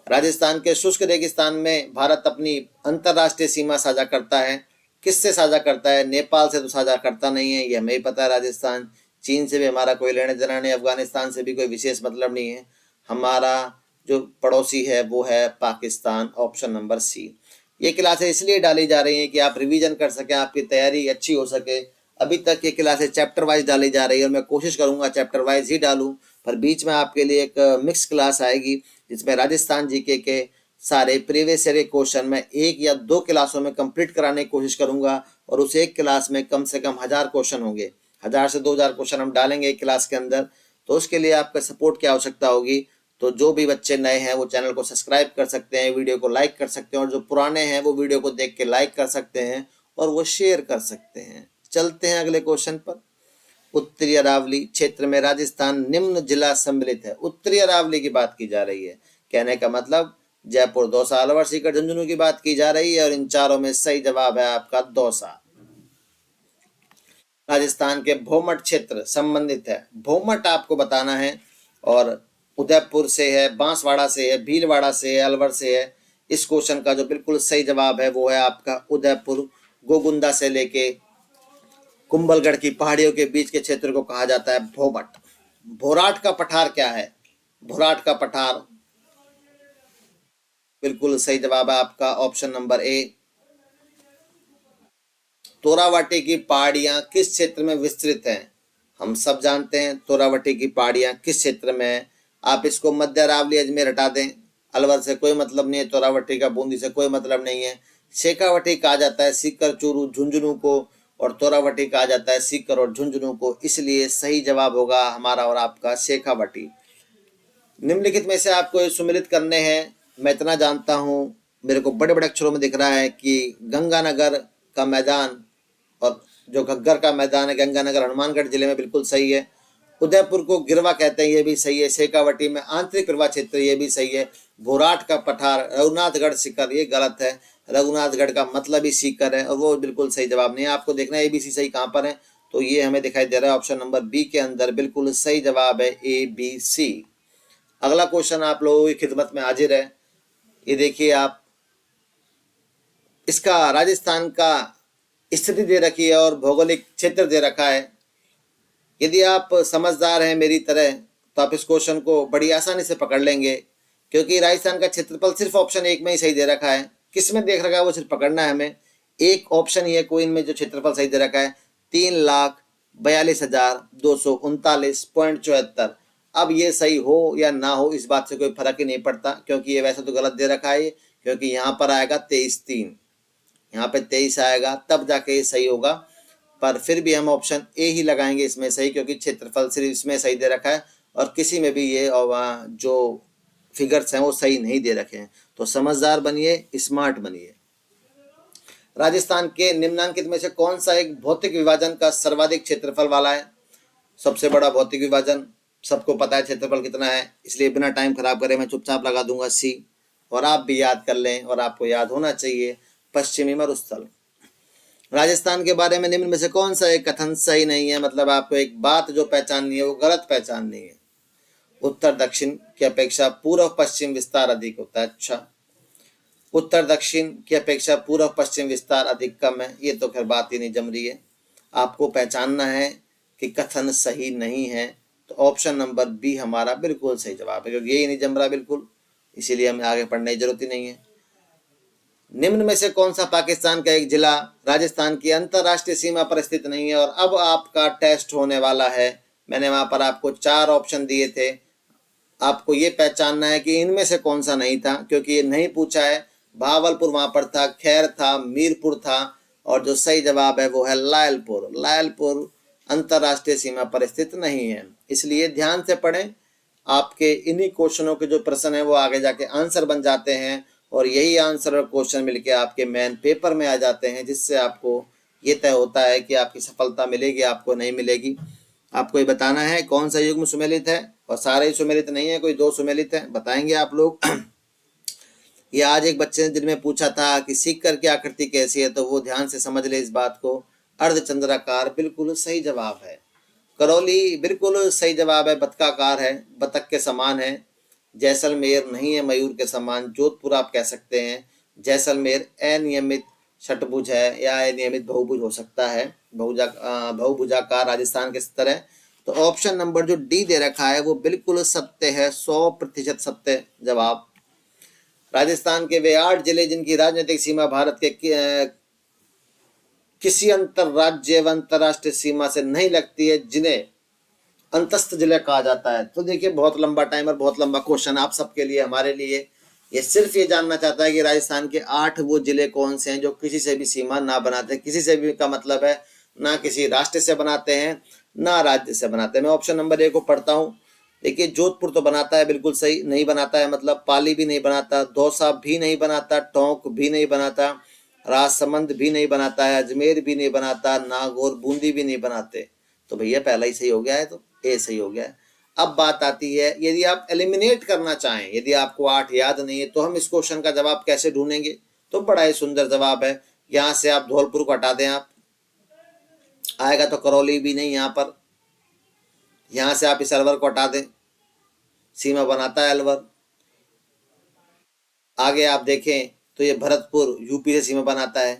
राजस्थान के शुष्क रेगिस्तान में भारत अपनी अंतरराष्ट्रीय सीमा साझा करता है, किससे साझा करता है? नेपाल से तो साझा करता नहीं है, ये हमें ही पता है। राजस्थान, चीन से भी हमारा कोई लेना देना नहीं, अफगानिस्तान से भी कोई विशेष मतलब नहीं है। हमारा जो पड़ोसी है वो है पाकिस्तान, ऑप्शन नंबर सी। ये क्लासें इसलिए डाली जा रही हैं कि आप रिवीजन कर सकें, आपकी तैयारी अच्छी हो सके। अभी तक ये क्लासें चैप्टर वाइज डाली जा रही है और मैं कोशिश करूंगा चैप्टर वाइज ही डालूं, पर बीच में आपके लिए एक मिक्स क्लास आएगी जिसमें राजस्थान जीके के सारे प्रीवियस ईयर के क्वेश्चन में 1 या 2 क्लासों में कंप्लीट कराने की कोशिश करूंगा, और उस एक क्लास में कम से कम 1000 क्वेश्चन होंगे। 1000 से 2000 क्वेश्चन हम डालेंगे एक क्लास के अंदर। तो उसके लिए आपका सपोर्ट की आवश्यकता होगी। तो जो भी बच्चे नए हैं वो चैनल को सब्सक्राइब कर सकते हैं, वीडियो को लाइक कर सकते हैं, और जो पुराने हैं वो वीडियो को देख के लाइक कर सकते हैं और वो शेयर कर सकते हैं। चलते हैं अगले क्वेश्चन पर। उत्तरी अरावली क्षेत्र में राजस्थान निम्न जिला सम्मिलित है। उत्तरी अरावली की बात की जा रही है, कहने का मतलब जयपुर, दौसा, अलवर, सीकर, झुंझुनू की बात की जा रही है, और इन चारों में सही जवाब है आपका दौसा। राजस्थान के भोमट क्षेत्र संबंधित है। भोमट आपको बताना है, और उदयपुर से है, बांसवाड़ा से है, भीलवाड़ा से है, अलवर से है। इस क्वेश्चन का जो बिल्कुल सही जवाब है वो है आपका उदयपुर। गोगुंदा से लेके कुंभलगढ़ की पहाड़ियों के बीच के क्षेत्र को कहा जाता है भोमट। भोराट का पठार क्या है? भोराट का पठार बिल्कुल सही जवाब है आपका, ऑप्शन नंबर ए। तोरावटी की पहाड़ियां किस क्षेत्र में विस्तृत हैं? हम सब जानते हैं तोरावटी की पहाड़ियां किस क्षेत्र में है। आप इसको मध्य अरावली अजमेर हटा दें, अलवर से कोई मतलब नहीं है, तोरावटी का बूंदी से कोई मतलब नहीं है। शेखावटी कहा जाता है सीकर, चूरू, झुंझुनू को, और तोरावटी कहा जाता है सीकर और झुंझुनू को, इसलिए सही जवाब होगा हमारा और आपका शेखावटी। निम्नलिखित में से आपको ये सुमेलित करने हैं। मैं इतना जानता हूँ, मेरे को बड़े बड़े अक्षरों में दिख रहा है कि गंगानगर का मैदान और जो घग्गर का मैदान है गंगानगर हनुमानगढ़ जिले में, बिल्कुल सही है। उदयपुर को गिरवा कहते हैं, ये भी सही है। शेखावटी में आंतरिक गिरवा क्षेत्र, ये भी सही है। भोराट का पठार, रघुनाथगढ़ शिखर, ये गलत है। रघुनाथगढ़ का मतलब ही सीकर है, और वो बिल्कुल सही जवाब नहीं है। आपको देखना है ABC सही कहाँ पर है, तो ये हमें दिखाई दे रहा है ऑप्शन नंबर बी के अंदर, बिल्कुल सही जवाब है ABC। अगला क्वेश्चन आप लोगों की खिदमत में हाजिर है। ये देखिए आप, इसका राजस्थान का स्थिति दे रखी है और भौगोलिक क्षेत्र दे रखा है। यदि आप समझदार हैं मेरी तरह तो आप इस क्वेश्चन को बड़ी आसानी से पकड़ लेंगे, क्योंकि राजस्थान का क्षेत्रफल सिर्फ ऑप्शन 1 में ही सही दे रखा है। किस में देख रखा है वो सिर्फ पकड़ना है हमें। एक ऑप्शन ही है क्वीन में जो क्षेत्रफल सही दे रखा है, 3,42,239.74। अब ये सही हो या ना हो इस बात से कोई फर्क ही नहीं पड़ता, क्योंकि ये वैसे तो गलत दे रखा है, क्योंकि यहाँ पर आएगा 23,3, यहाँ पे 23 आएगा तब जाके ये सही होगा। पर फिर भी हम ऑप्शन ए ही लगाएंगे इसमें सही, क्योंकि क्षेत्रफल सिर्फ इसमें सही दे रखा है और किसी में भी ये जो फिगर्स हैं वो सही नहीं दे रखे हैं। तो समझदार बनिए, स्मार्ट बनिए। राजस्थान के निम्नांकित में से कौन सा एक भौतिक विभाजन का सर्वाधिक क्षेत्रफल वाला है? सबसे बड़ा भौतिक विभाजन सबको पता है क्षेत्रफल कितना है, इसलिए बिना टाइम खराब करे मैं चुपचाप लगा दूंगा सी, और आप भी याद कर लें, और आपको याद होना चाहिए पश्चिमी मरुस्थल। राजस्थान के बारे में निम्न में से कौन सा एक कथन सही नहीं है? मतलब आपको एक बात जो पहचाननी है वो गलत पहचाननी है। उत्तर दक्षिण की अपेक्षा पूर्व पश्चिम विस्तार अधिक होता है। अच्छा, उत्तर दक्षिण की अपेक्षा पूर्व पश्चिम विस्तार अधिक कम है, ये तो खैर बात ही नहीं जम रही है। आपको पहचानना है कि कथन सही नहीं है, तो ऑप्शन नंबर बी हमारा बिल्कुल सही जवाब है, क्योंकि यही नहीं जम रहा बिल्कुल, इसीलिए हमें आगे पढ़ने की जरूरत ही नहीं है। निम्न में से कौन सा पाकिस्तान का एक जिला राजस्थान की अंतरराष्ट्रीय सीमा पर स्थित नहीं है? और अब आपका टेस्ट होने वाला है। मैंने वहां पर आपको 4 ऑप्शन दिए थे, आपको ये पहचानना है कि इनमें से कौन सा नहीं था, क्योंकि ये नहीं पूछा है। भावलपुर वहां पर था, खैर था, मीरपुर था, और जो सही जवाब है वो है लायलपुर। लायलपुर अंतरराष्ट्रीय सीमा पर स्थित नहीं है, इसलिए ध्यान से पढ़ें। आपके इन्हीं क्वेश्चनों के जो प्रश्न है वो आगे जाके आंसर बन जाते हैं, और यही आंसर और क्वेश्चन मिलके आपके मेन पेपर में आ जाते हैं, जिससे आपको ये तय होता है कि आपकी सफलता मिलेगी आपको नहीं मिलेगी। आपको ये बताना है कौन सा युग्म सुमेलित है, और सारे ही सुमेलित नहीं है, कोई 2 सुमेलित है, बताएंगे आप लोग। ये आज एक बच्चे ने दिन में पूछा था कि सीकर की आकृति कैसी है, तो वो ध्यान से समझ ले इस बात को। अर्धचंद्राकार बिल्कुल सही जवाब है। करौली बिल्कुल सही जवाब है, बतकाकार है, बतख के समान है। जैसलमेर नहीं है मयूर के समान। जोधपुर आप कह सकते हैं। जैसलमेर अनियमित षटभुज है या अनियमित बहुभुज हो सकता है, बहुभुजाकार राजस्थान के स्तर है। तो ऑप्शन नंबर जो डी दे रखा है वो बिल्कुल सत्य है, 100% सत्य जवाब। राजस्थान के वे 8 जिले जिनकी राजनीतिक सीमा भारत के किसी अंतरराज्य व अंतरराष्ट्रीय सीमा से नहीं लगती है, जिन्हें अंतस्थ जिले कहा जाता है। तो देखिए बहुत लंबा टाइम और बहुत लंबा क्वेश्चन आप सबके लिए, हमारे लिए। ये सिर्फ ये जानना चाहता है कि राजस्थान के 8 वो जिले कौन से हैं जो किसी से भी सीमा ना बनाते। किसी से भी का मतलब है ना किसी राष्ट्र से बनाते हैं ना राज्य से बनाते हैं। मैं ऑप्शन नंबर ए को पढ़ता हूँ। देखिए जोधपुर तो बनाता है, बिल्कुल सही। नहीं बनाता है मतलब पाली भी नहीं बनाता, दौसा भी नहीं बनाता, टोंक भी नहीं बनाता, राजसमंद भी नहीं बनाता है, अजमेर भी नहीं बनाता, नागौर बूंदी भी नहीं बनाते। तो भैया पहला ही सही हो गया है, तो ए सही हो गया है। अब बात आती है, यदि आप एलिमिनेट करना चाहें, यदि आपको 8 याद नहीं है, तो हम इस क्वेश्चन का जवाब कैसे ढूंढेंगे? तो बड़ा ही सुंदर जवाब है। यहाँ से आप धौलपुर को हटा दें, आप आएगा तो करौली भी नहीं यहाँ पर। यहाँ से आप इस अलवर को हटा दें, सीमा बनाता है अलवर। आगे आप देखें तो ये भरतपुर यूपी से सीमा बनाता है,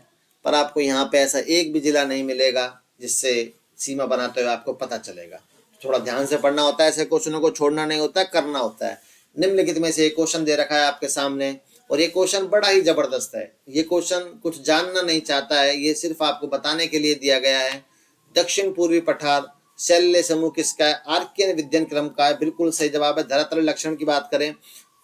पर आपको यहाँ पे ऐसा एक भी जिला नहीं मिलेगा जिससे सीमा बनाते हुए आपको पता चलेगा। थोड़ा ध्यान से पढ़ना होता है, ऐसे क्वेश्चनों को छोड़ना नहीं होता है, करना होता है। निम्नलिखित में से एक क्वेश्चन दे रखा है आपके सामने, और ये क्वेश्चन बड़ा ही जबरदस्त है। ये क्वेश्चन कुछ जानना नहीं चाहता है, ये सिर्फ आपको बताने के लिए दिया गया है। दक्षिण पूर्वी पठार शैल्य समूह किसका है? आर्कियन विद्यन क्रम का है, बिल्कुल सही जवाब है। धरातल लक्षण की बात करें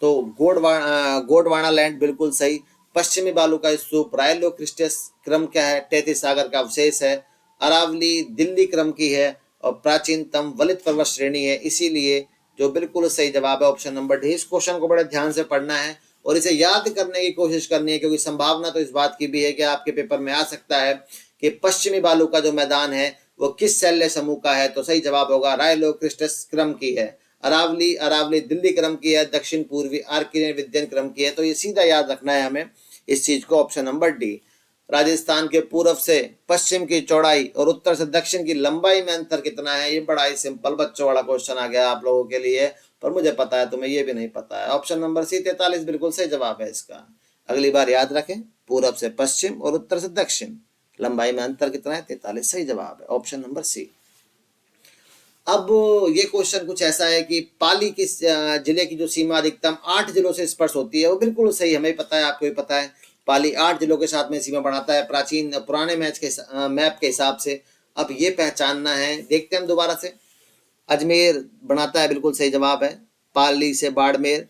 तो गोडवाना लैंड बिल्कुल सही। पश्चिमी बालू का स्तूप रायलोक्रिस्टस क्रम क्या है? तैतीस सागर का अवशेष है। अरावली दिल्ली क्रम की है और प्राचीनतम वलित पर्वत श्रेणी है, इसीलिए जो बिल्कुल सही जवाब है ऑप्शन नंबर डी। इस क्वेश्चन को बड़े ध्यान से पढ़ना है और इसे याद करने की कोशिश करनी है, क्योंकि संभावना तो इस बात की भी है कि आपके पेपर में आ सकता है कि पश्चिमी बालू का जो मैदान है वो किस शैल्य समूह का है। तो सही जवाब होगा रायलोक्रिस्टस क्रम की है। अरावली दिल्ली क्रम की है, दक्षिण पूर्वी आर्कियन विद्यन क्रम की है। तो ये सीधा याद रखना है हमें इस चीज को, ऑप्शन नंबर डी। राजस्थान के पूर्व से पश्चिम की चौड़ाई और उत्तर से दक्षिण की लंबाई में अंतर कितना है? ये बड़ा ही सिंपल बच्चों वाला क्वेश्चन आ गया आप लोगों के लिए, पर मुझे पता है तुम्हें ये भी नहीं पता है। ऑप्शन नंबर सी 43 बिल्कुल सही जवाब है इसका। अगली बार याद रखें, पूर्व से पश्चिम और उत्तर से दक्षिण लंबाई में अंतर कितना है? 43 सही जवाब है, ऑप्शन नंबर सी। अब ये क्वेश्चन कुछ ऐसा है कि पाली किस जिले की जो सीमा अधिकतम 8 जिलों से स्पर्श होती है? वो बिल्कुल सही, हमें पता है, आपको भी पता है। पाली 8 जिलों के साथ में सीमा बनाता है प्राचीन पुराने मैप के हिसाब से। अब ये पहचानना है, देखते हैं हम दोबारा से। अजमेर बनाता है, बिल्कुल सही जवाब है। पाली से बाड़मेर,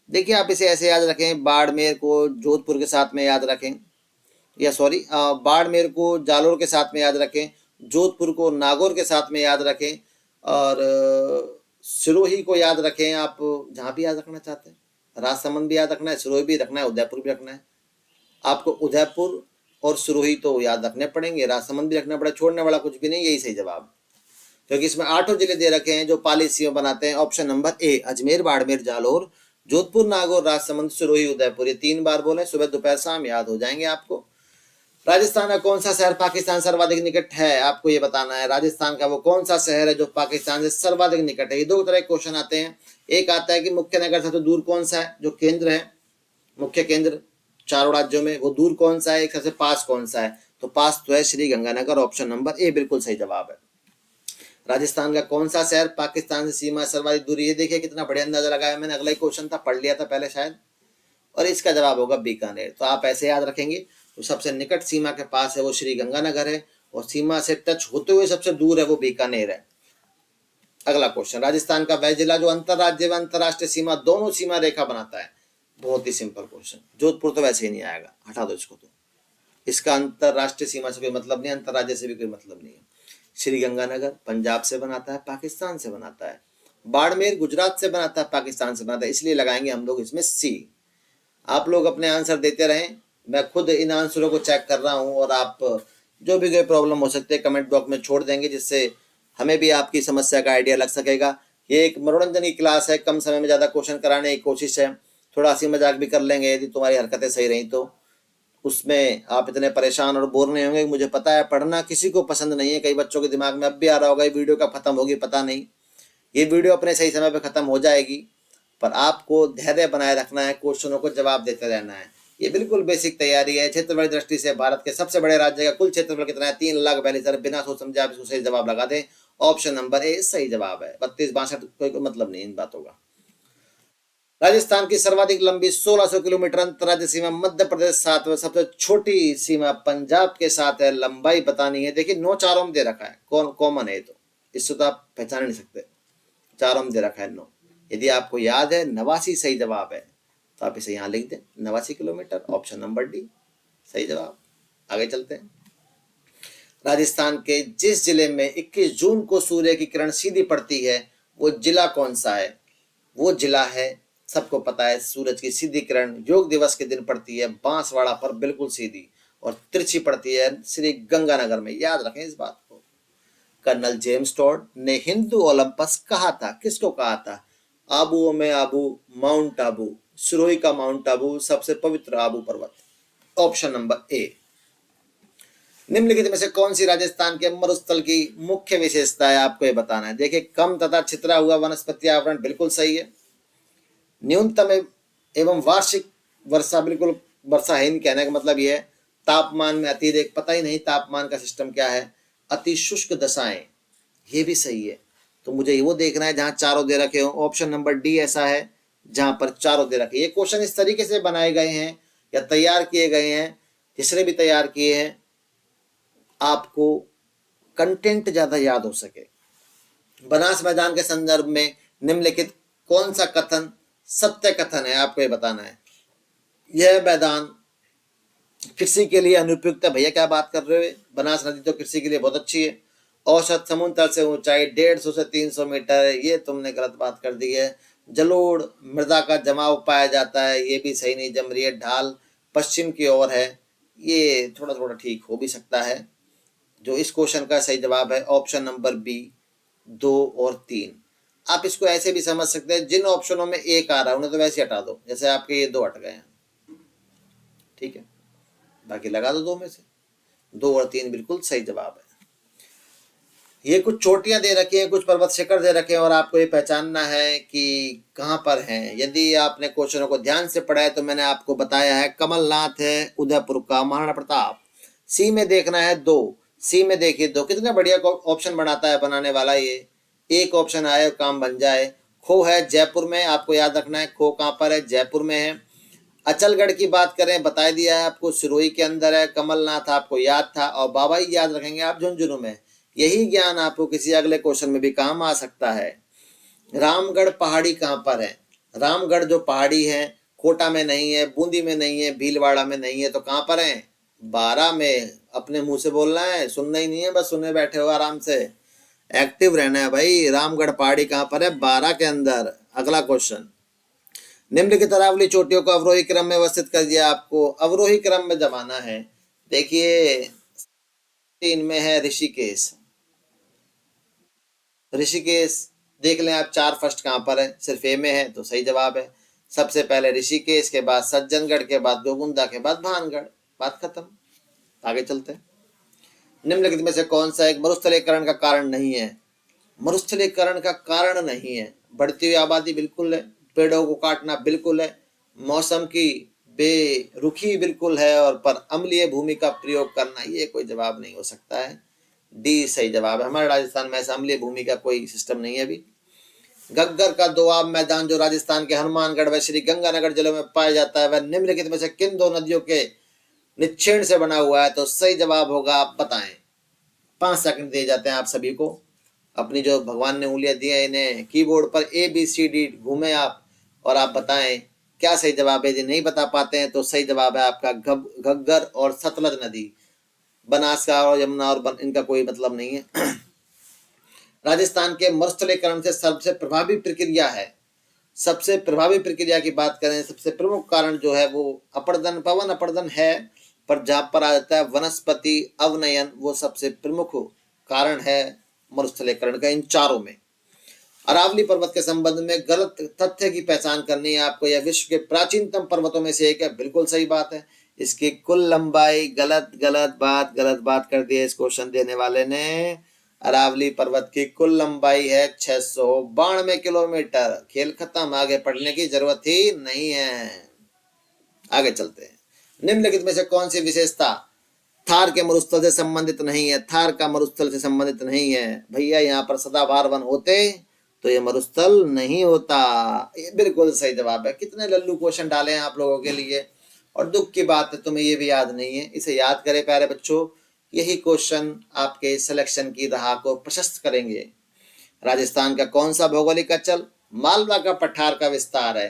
देखिए आप इसे ऐसे याद रखें, बाड़मेर को जोधपुर के साथ में याद रखें, या सॉरी बाड़मेर को जालोर के साथ में याद रखें, जोधपुर को नागौर के साथ में याद रखें, और सिरोही को याद रखें। आप जहाँ भी याद रखना चाहते हैं, राजसमंद भी याद रखना है, सिरोही भी रखना है, उदयपुर भी रखना है। आपको उदयपुर और सिरोही तो याद रखने पड़ेंगे, राजसमंद भी रखना पड़ेगा, छोड़ने वाला कुछ भी नहीं, यही सही जवाब। क्योंकि इसमें 8 जिले दे रखे हैं जो पाली सीमा बनाते हैं। ऑप्शन नंबर ए अजमेर बाड़मेर जालोर जोधपुर नागौर राजसमंद सिरोही उदयपुर, ये 3 बार बोले, सुबह दोपहर शाम याद हो जाएंगे आपको। राजस्थान का कौन सा शहर पाकिस्तान सर्वाधिक निकट है? आपको ये बताना है राजस्थान का वो कौन सा शहर है जो पाकिस्तान से सर्वाधिक निकट है। ये 2 तरह के क्वेश्चन आते हैं। एक आता है कि मुख्य नगर सबसे दूर कौन सा है, जो केंद्र है, मुख्य केंद्र चारों राज्यों में, वो दूर कौन सा है, एक सबसे पास कौन सा है? तो पास तो है श्री गंगानगर, ऑप्शन नंबर ए बिल्कुल सही जवाब है। राजस्थान का कौन सा शहर पाकिस्तान से सीमा सर्वाधिक दूरी है? देखिए कितना बढ़िया अंदाजा लगाया मैंने, अगला ही क्वेश्चन था, पढ़ लिया था पहले शायद, और इसका जवाब होगा बीकानेर। तो आप ऐसे याद रखेंगे, तो सबसे निकट सीमा के पास है वो श्री गंगानगर है, और सीमा से टच होते हुए सबसे दूर है वो बीकानेर है। अगला क्वेश्चन, राजस्थान का वह जिला जो अंतरराज्य व अंतरराष्ट्रीय सीमा दोनों सीमा रेखा बनाता है? बहुत ही सिंपल क्वेश्चन, जोधपुर तो वैसे ही नहीं आएगा, हटा दो इसको, तो इसका अंतरराष्ट्रीय सीमा से कोई मतलब नहीं, अंतरराज्य से भी कोई मतलब नहीं है। श्री गंगानगर पंजाब से बनाता है, पाकिस्तान से बनाता है। बाड़मेर गुजरात से बनाता है, पाकिस्तान से बनाता है, इसलिए लगाएंगे हम लोग इसमें सी। आप लोग अपने आंसर देते रहें, मैं खुद इन आंसरों को चेक कर रहा हूं, और आप जो भी कोई प्रॉब्लम हो सकती है कमेंट बॉक्स में छोड़ देंगे, जिससे हमें भी आपकी समस्या का आइडिया लग सकेगा। ये एक मनोरंजन की क्लास है, कम समय में ज़्यादा क्वेश्चन कराने की कोशिश है, थोड़ा हंसी मजाक भी कर लेंगे यदि तुम्हारी हरकतें सही रही तो। उसमें आप इतने परेशान और बोर नहीं होंगे। मुझे पता है पढ़ना किसी को पसंद नहीं है, कई बच्चों के दिमाग में अब भी आ रहा होगा ये वीडियो कब खत्म होगी पता नहीं। ये वीडियो अपने सही समय पे खत्म हो जाएगी, पर आपको धैर्य बनाए रखना है, क्वेश्चनों को जवाब देते रहना है। ये बिल्कुल बेसिक तैयारी है। क्षेत्रफल दृष्टि से भारत के सबसे बड़े राज्य का कुल क्षेत्रफल कितना है? 3,42,000। बिना सोच समझे आप इसको सही जवाब लगा दें। ऑप्शन नंबर ए सही जवाब है। 32-62 कोई मतलब नहीं इन बातों का। राजस्थान की सर्वाधिक लंबी 1600 किलोमीटर अंतरराज्य सीमा मध्य प्रदेश साथ में सबसे छोटी सीमा पंजाब के साथ है। लंबाई बतानी है, देखिए 9 चारों में दे रखा है, कौन कॉमन है, तो इससे तो आप पहचान नहीं सकते, चारों में दे रखा है 9। यदि आपको याद है 89 सही जवाब है, तो आप इसे यहाँ लिख दें 89 किलोमीटर, ऑप्शन नंबर डी सही जवाब। आगे चलते हैं। राजस्थान के जिस जिले में 21 जून को सूर्य की किरण सीधी पड़ती है वो जिला कौन सा है? वो जिला है, सबको पता है, सूरज की सीधी किरण योग दिवस के दिन पड़ती है बांसवाड़ा पर, बिल्कुल सीधी, और तिरछी पड़ती है श्री गंगानगर में। याद रखें इस बात को। कर्नल जेम्स टॉड ने हिंदू ओलंपस कहा था, किसको कहा था? आबुओं में आबू, माउंट आबू, सिरोही का माउंट आबू सबसे पवित्र आबू पर्वत। ऑप्शन नंबर ए। निम्नलिखित में से कौन सी राजस्थान के मरुस्थल की मुख्य विशेषता है? आपको ये बताना है। देखिए कम तथा छितरा हुआ वनस्पति आवरण, बिल्कुल सही है। न्यूनतम एवं वार्षिक वर्षा, बिल्कुल वर्षाहीन, कहने का मतलब यह है। तापमान में अत्यधिक, पता ही नहीं तापमान का सिस्टम क्या है। अति शुष्क दशाएं, ये भी सही है। तो मुझे वो देखना है जहां चारों दे रखे हो। ऑप्शन नंबर डी ऐसा है जहां पर चारों दे रखे। ये क्वेश्चन इस तरीके से बनाए गए हैं या तैयार किए गए हैं, जिसने भी तैयार किए हैं आपको कंटेंट ज्यादा याद हो सके। बनास मैदान के संदर्भ में निम्नलिखित कौन सा कथन सत्य कथन है? आपको ये बताना है। यह मैदान कृषि के लिए अनुपयुक्त है। भैया क्या बात कर रहे हो? बनास नदी तो कृषि के लिए बहुत अच्छी है। औसत समुद्र तल से ऊंचाई 150 से 300 मीटर है, ये तुमने गलत बात कर दी है। जलोढ़ मृदा का जमाव पाया जाता है, ये भी सही नहीं जम रही है। ढाल पश्चिम की ओर है, ये थोड़ा थोड़ा ठीक हो भी सकता है। जो इस क्वेश्चन का सही जवाब है ऑप्शन नंबर बी 2 और 3। आप इसको ऐसे भी समझ सकते हैं, जिन ऑप्शनों में एक आ रहा है उन्हें तो वैसे हटा दो, जैसे आपके ये 2 हट गए हैं, ठीक है, बाकी लगा दो 2 में से। 2 और 3 बिल्कुल सही जवाब है। ये कुछ चोटियां दे रखी हैं, कुछ पर्वत शिखर दे रखे हैं, और आपको ये पहचानना है कि कहाँ पर हैं। यदि आपने क्वेश्चनों को ध्यान से पढ़ा है तो मैंने आपको बताया है कमलनाथ है उदयपुर का, महाराणा प्रताप। सी में देखना है 2, सी में देखिए 2, कितना बढ़िया ऑप्शन बनाता है बनाने वाला। ये एक ऑप्शन आए काम बन जाए। खो है जयपुर में, आपको याद रखना है खो कहाँ पर है, जयपुर में है। अचलगढ़ की बात करें, बता दिया है आपको, सिरोही के अंदर है। कमलनाथ आपको याद था, और बाबा ही याद रखेंगे आप झुंझुनू में। यही ज्ञान आपको किसी अगले क्वेश्चन में भी काम आ सकता है। रामगढ़ पहाड़ी कहाँ पर है? रामगढ़ जो पहाड़ी है कोटा में नहीं है, बूंदी में नहीं है, भीलवाड़ा में नहीं है, तो कहाँ पर है? 12 में। अपने मुंह से बोलना है, सुनना ही नहीं है, बस सुनने बैठे हो, आराम से एक्टिव रहना है भाई। रामगढ़ पहाड़ी कहाँ पर है? 12 के अंदर। अगला क्वेश्चन, निम्नलिखित अरावली चोटियों को अवरोही क्रम में व्यवस्थित कर दिया। आपको अवरोही क्रम में जमाना है। देखिए 3 में है ऋषिकेश। ऋषिकेश देख लें आप, 4 फर्स्ट कहाँ पर है? सिर्फ ए में है, तो सही जवाब है। सबसे पहले ऋषिकेश, के बाद सज्जनगढ़, के बाद गोविंदा, के बाद भानगढ़। बात खत्म। आगे चलते हैं। निम्नलिखित में से कौन सा एक मरुस्थलीकरण का कारण नहीं है? मरुस्थलीकरण का कारण नहीं है। बढ़ती हुई आबादी बिल्कुल है, पेड़ों को काटना बिल्कुल है, मौसम की बेरुखी बिल्कुल है, और पर अम्लीय भूमि का प्रयोग करना, ये कोई जवाब नहीं हो सकता है। डी सही जवाब है। हमारे राजस्थान में ऐसा अम्लीय भूमि का कोई सिस्टम नहीं है अभी। घग्गर का दोआब मैदान जो राजस्थान के हनुमानगढ़ व श्री गंगानगर जिलों में पाया जाता है वह निम्नलिखित में से किन दो नदियों के निक्षेण से बना हुआ है? तो सही जवाब होगा, आप बताएं। 5 सेकंड दिए जाते हैं आप सभी को। अपनी जो भगवान ने उंगलियां दी है इन्हें कीबोर्ड पर ABCD घूमे आप और आप बताएं क्या सही जवाब है। यदि नहीं बता पाते हैं तो सही जवाब है आपका घग्गर और सतलज नदी। बनासका और यमुना और इनका कोई मतलब नहीं है। राजस्थान के मरुस्थलीकरण से सबसे प्रभावी प्रक्रिया है, सबसे प्रभावी प्रक्रिया की बात करें, सबसे प्रमुख कारण जो है वो अपरदन, पवन अपरदन है, पर जहां पर आ जाता है वनस्पति अवनयन, वो सबसे प्रमुख कारण है मरुस्थलीकरण का इन चारों में। अरावली पर्वत के संबंध में गलत तथ्य की पहचान करनी है आपको। यह विश्व के प्राचीनतम पर्वतों में से एक है, बिल्कुल सही बात है। इसकी कुल लंबाई गलत गलत बात कर दी है इस क्वेश्चन देने वाले ने। अरावली पर्वत की कुल लंबाई है 692 किलोमीटर। खेल खत्म, आगे पढ़ने की जरूरत ही नहीं है। आगे चलते हैं। निम्नलिखित में से कौन सी विशेषता थार के मरुस्थल से संबंधित नहीं है? थार का मरुस्थल से संबंधित नहीं है भैया। यहाँ पर सदाबहार वन होते तो ये मरुस्थल नहीं होता। ये बिल्कुल सही जवाब है। कितने लल्लू क्वेश्चन डाले हैं आप लोगों के लिए, और दुख की बात है तुम्हें ये भी याद नहीं है। इसे याद करें प्यारे बच्चों, यही क्वेश्चन आपके सिलेक्शन की राह को प्रशस्त करेंगे। राजस्थान का कौन सा भौगोलिक अंचल मालवा का पठार का विस्तार है?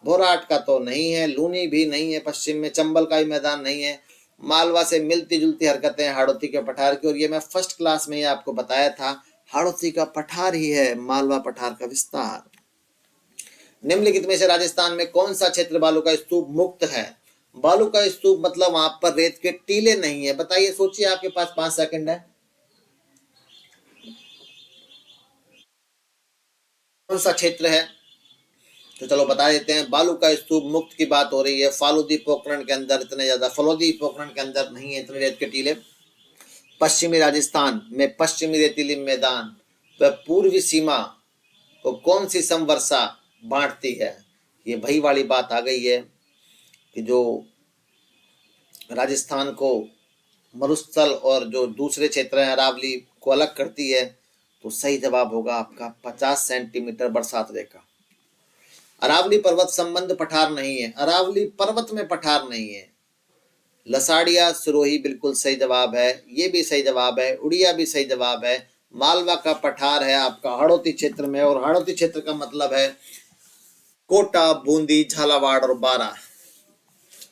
भोराट का तो नहीं है, लूनी भी नहीं है, पश्चिम में चंबल का भी मैदान नहीं है। मालवा से मिलती जुलती हरकतें हाड़ौती के पठार की, और ये मैं फर्स्ट क्लास में ही आपको बताया था, हाड़ौती का पठार ही है मालवा पठार का विस्तार। निम्नलिखित में से राजस्थान में कौन सा क्षेत्र बालू का स्तूप मुक्त है? बालू का स्तूप मतलब वहां पर रेत के टीले नहीं है। बताइए, सोचिए, आपके पास 5 सेकंड है। कौन सा क्षेत्र है? तो चलो बता देते हैं। बालू का स्तूप मुक्त की बात हो रही है। फालूदी पोखरण के अंदर इतने ज्यादा, फलोदी पोखरण के अंदर नहीं है इतने रेत के टीले। पश्चिमी राजस्थान में पश्चिमी रेतीली मैदान व पूर्वी सीमा को कौन सी समवर्षा बांटती है? ये वही वाली बात आ गई है कि जो राजस्थान को मरुस्थल और जो दूसरे क्षेत्र हैं अरावली को अलग करती है। तो सही जवाब होगा आपका 50 सेंटीमीटर बरसात रेखा। अरावली पर्वत संबंध पठार नहीं है। अरावली पर्वत में पठार नहीं है। लसाड़िया सिरोही बिल्कुल सही जवाब है, ये भी सही जवाब है, उड़िया भी सही जवाब है। मालवा का पठार है आपका हाड़ौती क्षेत्र में, और हाड़ौती क्षेत्र का मतलब है कोटा, बूंदी, झालावाड़ और बारां।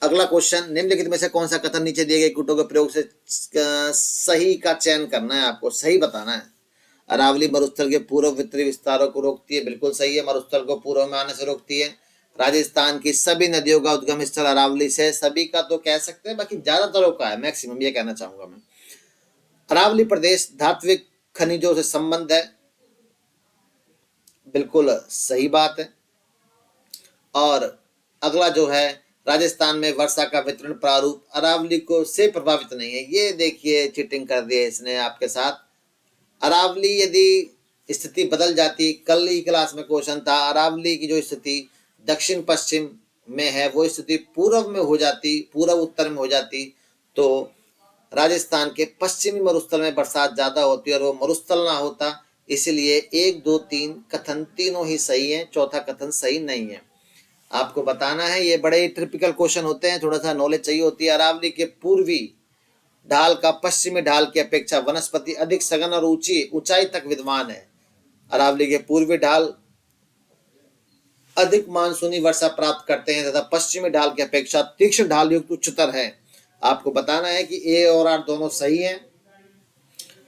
अगला क्वेश्चन, निम्नलिखित में से कौन सा कथन नीचे दिए गए कूटों के प्रयोग से सही का चयन करना है आपको, सही बताना है। अरावली मरुस्थल के पूर्व वितरी विस्तारों को रोकती है, बिल्कुल सही है। मरुस्थल को पूर्व में आने से रोकती है। राजस्थान की सभी नदियों का उद्गम स्थल अरावली से, सभी का तो कह सकते हैं, बाकी ज्यादातर का है, मैक्सिमम ये कहना चाहूंगा मैं। अरावली प्रदेश धात्विक खनिजों से संबंध है, बिल्कुल सही बात है। और अगला जो है, राजस्थान में वर्षा का वितरण प्रारूप अरावली को से प्रभावित नहीं है। ये देखिए, चीटिंग कर दी है इसने आपके साथ। अरावली यदि स्थिति बदल जाती, कल ही क्लास में क्वेश्चन था, अरावली की जो स्थिति दक्षिण पश्चिम में है वो स्थिति पूर्व में हो जाती, पूर्व उत्तर में हो जाती, तो राजस्थान के पश्चिमी मरुस्थल में बरसात ज्यादा होती और वो मरुस्थल ना होता। इसलिए 1, 2, 3 कथन तीनों ही सही है, चौथा कथन सही नहीं है। आपको बताना है, ये बड़े टिपिकल क्वेश्चन होते हैं, थोड़ा सा नॉलेज चाहिए होती है। अरावली के पूर्वी ढाल का पश्चिमी ढाल की अपेक्षा वनस्पति अधिक सघन और ऊंचाई तक विद्यमान है। अरावली के पूर्वी ढाल अधिक मानसूनी वर्षा प्राप्त करते हैं तथा पश्चिमी ढाल की अपेक्षा तीक्ष्ण ढाल युक्त उच्चतर है। आपको बताना है कि ए और आर दोनों सही हैं।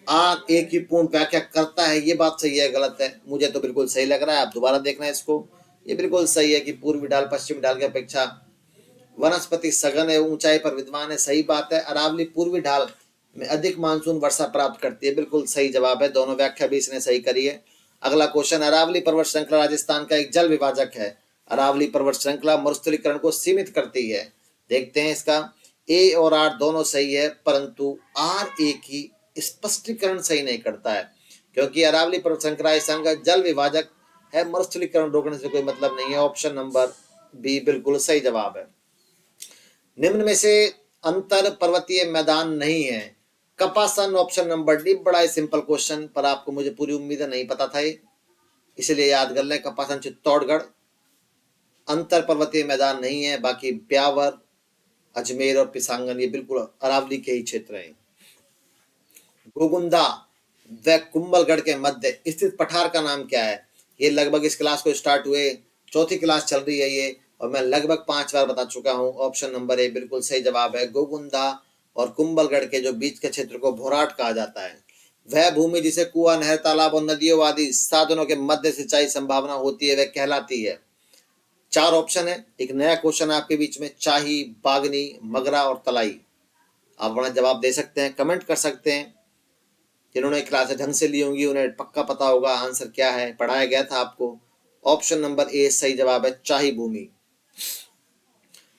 आर ए की पूर्ण व्याख्या करता है, ये बात सही है गलत है? मुझे तो बिल्कुल सही लग रहा है, आप दोबारा देखना है इसको। ये बिल्कुल सही है कि पूर्वी ढाल पश्चिमी ढाल की अपेक्षा वनस्पति सघन एवं ऊंचाई पर विद्यमान है, सही बात है। अरावली पूर्वी ढाल में अधिक मानसून वर्षा प्राप्त करती है, बिल्कुल सही जवाब है। दोनों व्याख्या भी इसने सही करी है। अगला क्वेश्चन, अरावली पर्वत श्रृंखला राजस्थान का एक जल विभाजक है। अरावली पर्वत श्रृंखला मरुस्थलीकरण को सीमित करती है। देखते हैं इसका, ए और आर दोनों सही है, परंतु आर ए की स्पष्टीकरण सही नहीं करता है, क्योंकि अरावली पर्वत श्रृंखला संघ जल विभाजक है, मरुस्थलीकरण रोकने से कोई मतलब नहीं है। ऑप्शन नंबर बी बिल्कुल सही जवाब है। निम्न में से अंतर पर्वतीय मैदान नहीं है। Kapasan option number D. बड़ा ही सिंपल क्वेश्चन, पर आपको मुझे पूरी उम्मीद है नहीं पता था ये, इसलिए याद कर लें। कपासन चित्तौड़गढ़, अंतर पर्वतीय मैदान नहीं है। बाकी ब्यावर, अजमेर और पिसांगन ये बिल्कुल अरावली के ही क्षेत्र हैं। गोगुंदा व कुंभलगढ़ के मध्य स्थित पठार का नाम क्या है? ये लगभग इस क्लास को स्टार्ट हुए 4थी क्लास चल रही है ये, और मैं लगभग 5 बार बता चुका हूँ। ऑप्शन नंबर ए बिल्कुल सही जवाब है। गोगुंदा और कुंभलगढ़ के जो बीच के क्षेत्र को भोराट कहा जाता है। वह भूमि जिसे कुआं, नहर, तालाब और नदियों आदि साधनों के मध्य सिंचाई संभावना होती है, वह कहलाती है। 4 ऑप्शन है। एक नया क्वेश्चन आपके बीच में, चाही, बागनी, मगरा और तलाई। आप अपना जवाब दे सकते हैं, कमेंट कर सकते हैं। जिन्होंने क्लासें ढंग से ली होंगी उन्हें पक्का पता होगा आंसर क्या है, पढ़ाया गया था आपको। ऑप्शन नंबर ए सही जवाब है, चाही भूमि।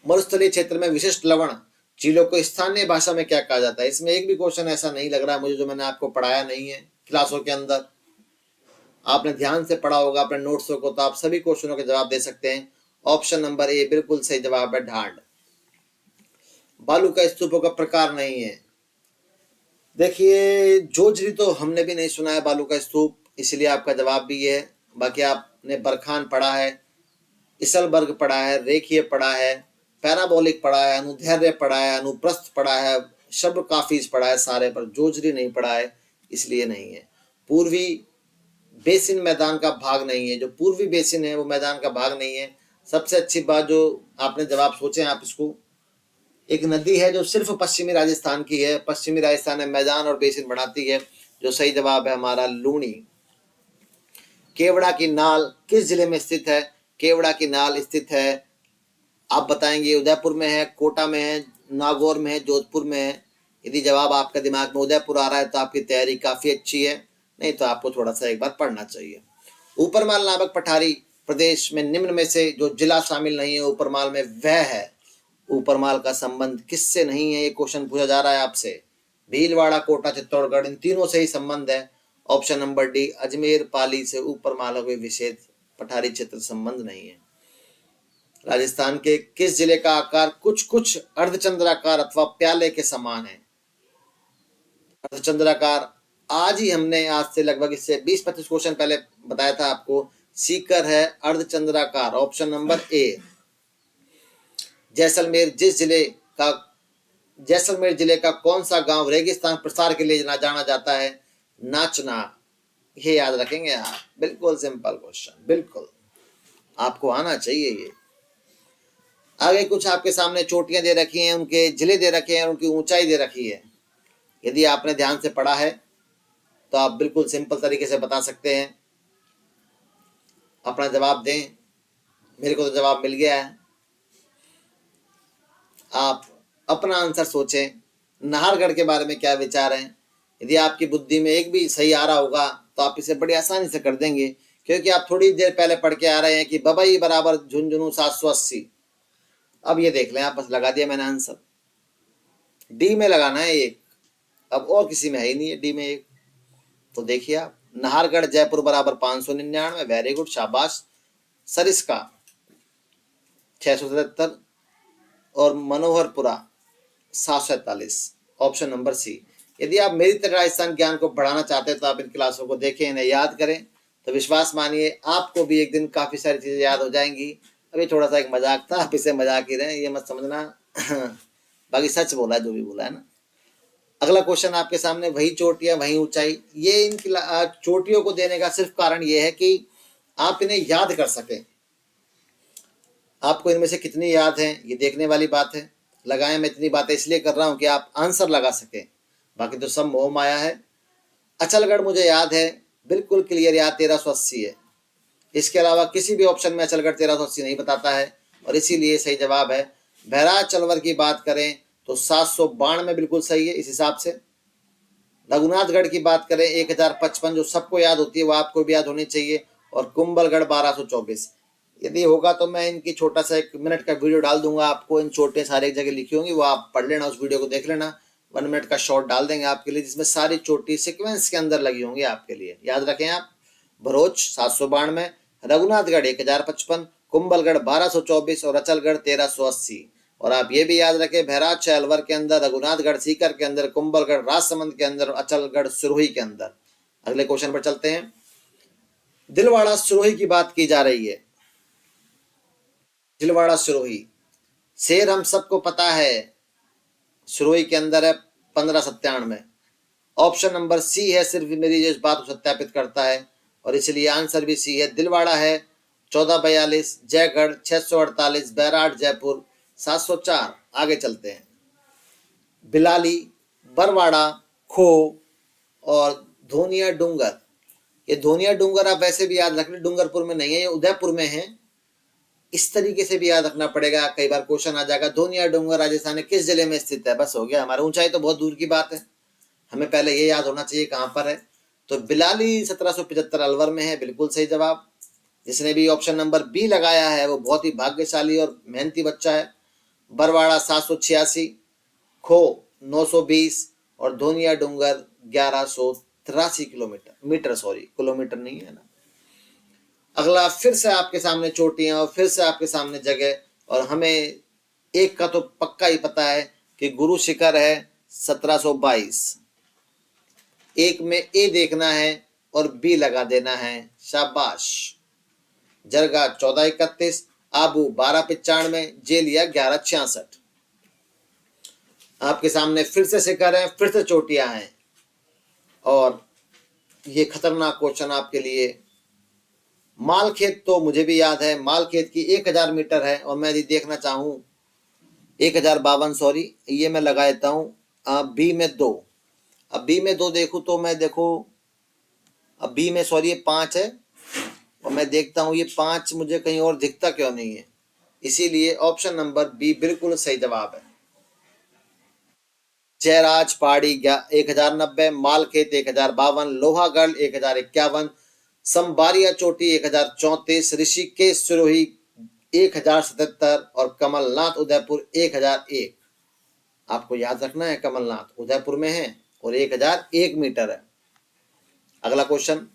मरुस्थलीय क्षेत्र में विशिष्ट लवण झीलों को स्थानीय भाषा में क्या कहा जाता है? इसमें एक भी क्वेश्चन ऐसा नहीं लग रहा मुझे जो मैंने आपको पढ़ाया नहीं है क्लासों के अंदर। आपने ध्यान से पढ़ा होगा अपने नोट्सों को, तो आप सभी क्वेश्चनों के जवाब दे सकते हैं। ऑप्शन नंबर ए बिल्कुल सही जवाब है, ढांड। बालू का स्तूपों का प्रकार नहीं है। देखिए, जोजरी तो हमने भी नहीं सुना है बालू का स्तूप, इसलिए आपका जवाब भी ये है। बाकी आपने बरखान पढ़ा है, इसलबर्ग पढ़ा है, रेखीय पढ़ा है, पैराबोलिक पढ़ा है, अनुदैर्ध्य पढ़ा है, अनुप्रस्थ पढ़ा है, शब्द काफिज पढ़ा है सारे, पर जोजरी नहीं पढ़ा है, इसलिए नहीं है। पूर्वी बेसिन मैदान का भाग नहीं है। जो पूर्वी बेसिन है वो मैदान का भाग नहीं है। सबसे अच्छी बात जो आपने जवाब सोचे आप इसको, एक नदी है जो सिर्फ पश्चिमी राजस्थान की है, पश्चिमी राजस्थान में मैदान और बेसिन बनाती है। जो सही जवाब है हमारा, लूणी। केवड़ा की नाल किस जिले में स्थित है? केवड़ा की नाल स्थित है, आप बताएंगे, उदयपुर में है, कोटा में है, नागौर में है, जोधपुर में है। यदि जवाब आपके दिमाग में उदयपुर आ रहा है तो आपकी तैयारी काफी अच्छी है, नहीं तो आपको थोड़ा सा एक बार पढ़ना चाहिए। ऊपरमाल नामक पठारी प्रदेश में निम्न में से जो जिला शामिल नहीं है ऊपरमाल में, वह है। ऊपरमाल का संबंध किससे नहीं है, ये क्वेश्चन पूछा जा रहा है आपसे। भीलवाड़ा, कोटा, चित्तौड़गढ़, इन तीनों से ही संबंध है। ऑप्शन नंबर डी, अजमेर, पाली से ऊपरमाल का कोई विशेष पठारी क्षेत्र संबंध नहीं है। राजस्थान के किस जिले का आकार कुछ कुछ अर्धचंद्राकार अथवा प्याले के समान है? अर्धचंद्राकार आज ही हमने, आज से लगभग इससे 20-25 क्वेश्चन पहले बताया था आपको। सीकर है अर्धचंद्राकार। Option number A. जैसलमेर जिले का कौन सा गांव रेगिस्तान प्रसार के लिए जाना जाता है? नाचना। ये याद रखेंगे आप, बिल्कुल सिंपल क्वेश्चन, बिल्कुल आपको आना चाहिए ये। आगे कुछ आपके सामने चोटियां दे रखी हैं, उनके जिले दे रखे हैं, उनकी ऊंचाई दे रखी है। यदि आपने ध्यान से पढ़ा है तो आप बिल्कुल सिंपल तरीके से बता सकते हैं। अपना जवाब दें, मेरे को तो जवाब मिल गया है। आप अपना आंसर सोचें। नाहरगढ़ के बारे में क्या विचार हैं? यदि आपकी बुद्धि में एक भी सही आ रहा होगा तो आप इसे बड़ी आसानी से कर देंगे, क्योंकि आप थोड़ी देर पहले पढ़ के आ रहे हैं कि बबई बराबर झुंझुनू 780। अब ये देख लें, आप बस लगा दिया मैंने आंसर। डी में लगाना है एक, अब और किसी में है ही नहीं है डी में एक। तो देखिए आप, नाहरगढ़ जयपुर बराबर 599, वेरी गुड, शाबाश। सरिस्का 677 और मनोहरपुरा 741। Option number C. यदि आप मेरी तरह राजस्थान ज्ञान को बढ़ाना चाहते हैं तो आप इन क्लासों को देखें, इन्हें याद करें, तो विश्वास मानिए आपको भी एक दिन काफी सारी चीजें याद हो जाएंगी। अभी थोड़ा सा एक मजाक था, आप इसे मजाक ही रहे, ये मत समझना। बाकी सच बोला है जो भी बोला है ना। अगला क्वेश्चन आपके सामने, वही चोटियां वही ऊंचाई। ये इन चोटियों को देने का सिर्फ कारण ये है कि आप इन्हें याद कर सकें। आपको इनमें से कितनी याद है ये देखने वाली बात है। लगाए मैं इतनी बातें इसलिए कर रहा हूं कि आप आंसर लगा सकें, बाकी तो सब मोह माया है। अचलगढ़ मुझे याद है, बिल्कुल क्लियर याद, 1380 है। इसके अलावा किसी भी ऑप्शन में अचलगढ़ 1380 नहीं बताता है, और इसीलिए सही जवाब है। भैराज चलवर की बात करें तो 792 बिल्कुल सही है इस हिसाब से। रघुनाथगढ़ की बात करें 1055, जो सबको याद होती है वो आपको भी याद होनी चाहिए। और कुंभलगढ़ 1224। यदि होगा तो मैं इनकी छोटा सा 1 मिनट का वीडियो डाल दूंगा आपको। इन छोटे सारे एक जगह लिखी होंगी, वो आप पढ़ लेना, उस वीडियो को देख लेना। 1 मिनट का शॉर्ट डाल देंगे आपके लिए, जिसमें सारी चोटी सिक्वेंस के अंदर लगी होंगी आपके लिए। याद रखें आप, भरोच 792, रघुनाथगढ़ 1055, कुंभलगढ़ 1224 और अचलगढ़ 1380। और आप ये भी याद रखें, बहराइच अलवर के अंदर, रघुनाथगढ़ सीकर के अंदर, कुंभलगढ़ राजसमंद के अंदर, अचलगढ़ सिरोही के अंदर। अगले क्वेश्चन पर चलते हैं। दिलवाड़ा सिरोही की बात की जा रही है। दिलवाड़ा सिरोही शेर हम सबको पता है सिरोही के अंदर है 1597। ऑप्शन नंबर सी है, सिर्फ मेरी इस बात को सत्यापित करता है और इसलिए आंसर भी सी है। दिलवाड़ा है 1442, जयगढ़ 648, बैराट जयपुर 704। आगे चलते हैं। बिलाली, बरवाड़ा, खो और धोनिया डूंगर। ये धोनिया डूंगर आप वैसे भी याद रख लें, डूंगरपुर में नहीं है, ये उदयपुर में है। इस तरीके से भी याद रखना पड़ेगा, कई बार क्वेश्चन आ जाएगा। धोनिया डूंगर राजस्थान में किस जिले में स्थित है? बस हो गया हमारा। ऊंचाई तो बहुत दूर की बात है, हमें पहले ये याद होना चाहिए कहां पर है। तो बिलाली 1775 अलवर में है, बिल्कुल सही जवाब। जिसने भी ऑप्शन नंबर बी लगाया है वो बहुत ही भाग्यशाली और मेहनती बच्चा है। बरवाड़ा 786, खो 920 और धोनिया डूंगर 1183 किलोमीटर नहीं है ना। अगला फिर से आपके सामने चोटियां और फिर से आपके सामने जगह, और हमें एक का तो पक्का ही पता है कि गुरु शिखर है 1722। एक में ए देखना है और बी लगा देना है, शाबाश। जरगा 1431, आबू 1295, जेलिया 1166। आपके सामने फिर से शिखर है, फिर से चोटियां हैं और ये खतरनाक क्वेश्चन आपके लिए। मालखेत तो मुझे भी याद है, मालखेत की 1000 मीटर है और मैं यदि देखना चाहूं 1052, सॉरी ये मैं लगा देता हूं बी में 2। अब बी में 2 देखूं तो मैं देखो, अब बी में सॉरी ये 5 है और मैं देखता हूं ये 5 मुझे कहीं और दिखता क्यों नहीं है, इसीलिए ऑप्शन नंबर बी बिल्कुल सही जवाब है। जयराज पहाड़ी 1090, मालखेत 1052, लोहागढ़ 1051, संबारिया चोटी 1034, ऋषिकेश सिरोही 1077 और कमलनाथ उदयपुर 1001। आपको याद रखना है कमलनाथ उदयपुर में है और 1001 मीटर है। अगला क्वेश्चन,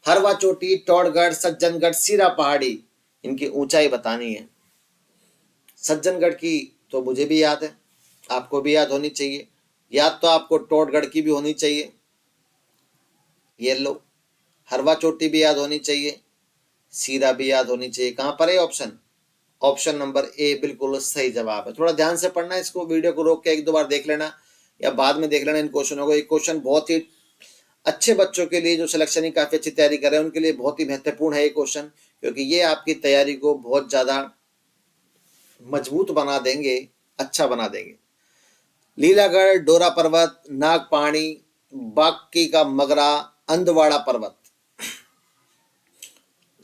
हरवा चोटी, टोड़गढ़, सज्जनगढ़, सीरा पहाड़ी, इनकी ऊंचाई बतानी है। सज्जनगढ़ की तो मुझे भी याद है, आपको भी याद होनी चाहिए, याद तो आपको टोड़गढ़ की भी होनी चाहिए, ये लो। हरवा चोटी भी याद होनी चाहिए, सीरा भी याद होनी चाहिए। कहां पर है ऑप्शन? ऑप्शन नंबर ए बिल्कुल सही जवाब है। थोड़ा ध्यान से पढ़ना, इसको वीडियो को रोक के 1-2 बार देख लेना या बाद में देख लेना इन क्वेश्चनों को। एक क्वेश्चन बहुत ही अच्छे बच्चों के लिए जो सिलेक्शन की काफी अच्छी तैयारी कर रहे हैं उनके लिए बहुत ही महत्वपूर्ण है ये क्वेश्चन, क्योंकि ये आपकी तैयारी को बहुत ज्यादा मजबूत बना देंगे, अच्छा बना देंगे। लीलागढ़, डोरा पर्वत, नागपाणी, बाकी का मगरा, अंदवाड़ा पर्वत।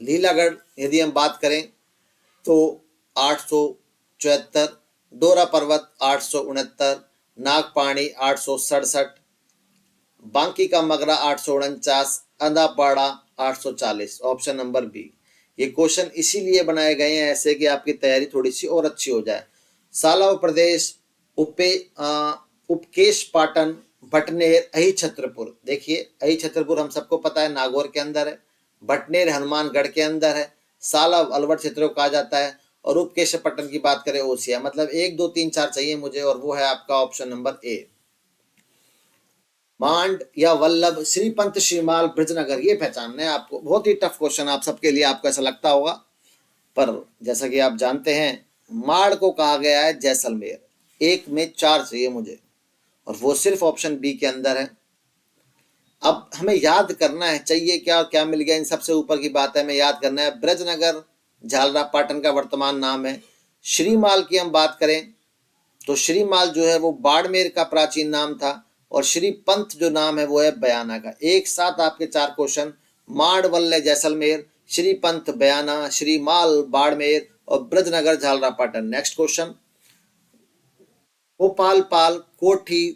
लीलागढ़ यदि हम बात करें तो 874, डोरा पर्वत 869, नागपाणी 867, बांकी का Magra 849, Andapada 840। Option number B. ये क्वेश्चन इसीलिए बनाए गए हैं ऐसे कि आपकी तैयारी थोड़ी सी और अच्छी हो जाए। सालाव प्रदेश, उपकेश पाटन, भटनेर, अही छत्रपुर। देखिए अही छत्रपुर हम सबको पता है नागौर के अंदर है, भटनेर हनुमानगढ़ के अंदर है, सालाव अलवर क्षेत्र को कहा जाता है और उपकेश पट्टन की बात करें ओसिया। मतलब 1 2 3 4 चाहिए मुझे और वो है आपका ऑप्शन नंबर ए। मांड या वल्लभ, श्रीपंत, श्रीमाल, ब्रजनगर, ये पहचानना है आपको। बहुत ही टफ क्वेश्चन आप सबके लिए, आपको ऐसा लगता होगा, पर जैसा कि आप जानते हैं माड़ को कहा गया है जैसलमेर। 1 में 4 चाहिए मुझे और वो सिर्फ ऑप्शन बी के अंदर है। अब हमें याद करना है चाहिए क्या और क्या मिल गया, इन सबसे ऊपर की बात है, हमें याद करना है। ब्रजनगर झालरा पाटन का वर्तमान नाम है। श्रीमाल की हम बात करें तो श्रीमाल जो है वो बाड़मेर का प्राचीन नाम था और श्रीपंत जो नाम है वो है बयाना का। एक साथ आपके 4 क्वेश्चन, माड़ वल्ले जैसलमेर, श्रीपंत बयाना, श्रीमाल बाड़मेर और ब्रजनगर झालरा पाटन। नेक्स्ट क्वेश्चन, गोपाल पाल, कोठी,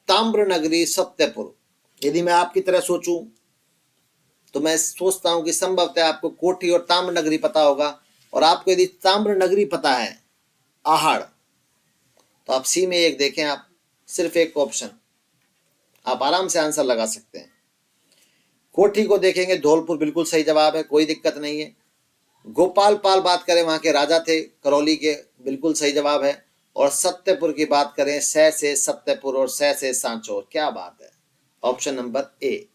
ताम्रनगरी, सत्यपुर। यदि मैं आपकी तरह सोचूं तो मैं सोचता हूं कि संभवतः आपको कोठी और ताम्रनगरी पता होगा, और आपको यदि ताम्रनगरी पता है आहड़, तो आप सी में 1 देखें, आप सिर्फ एक ऑप्शन, आप आराम से आंसर लगा सकते हैं। कोठी को देखेंगे धौलपुर, बिल्कुल सही जवाब है, कोई दिक्कत नहीं है। गोपाल पाल बात करें, वहां के राजा थे करौली के, बिल्कुल सही जवाब है। और सत्यपुर की बात करें, से सत्यपुर और से सांचौर, क्या बात है, ऑप्शन नंबर ए।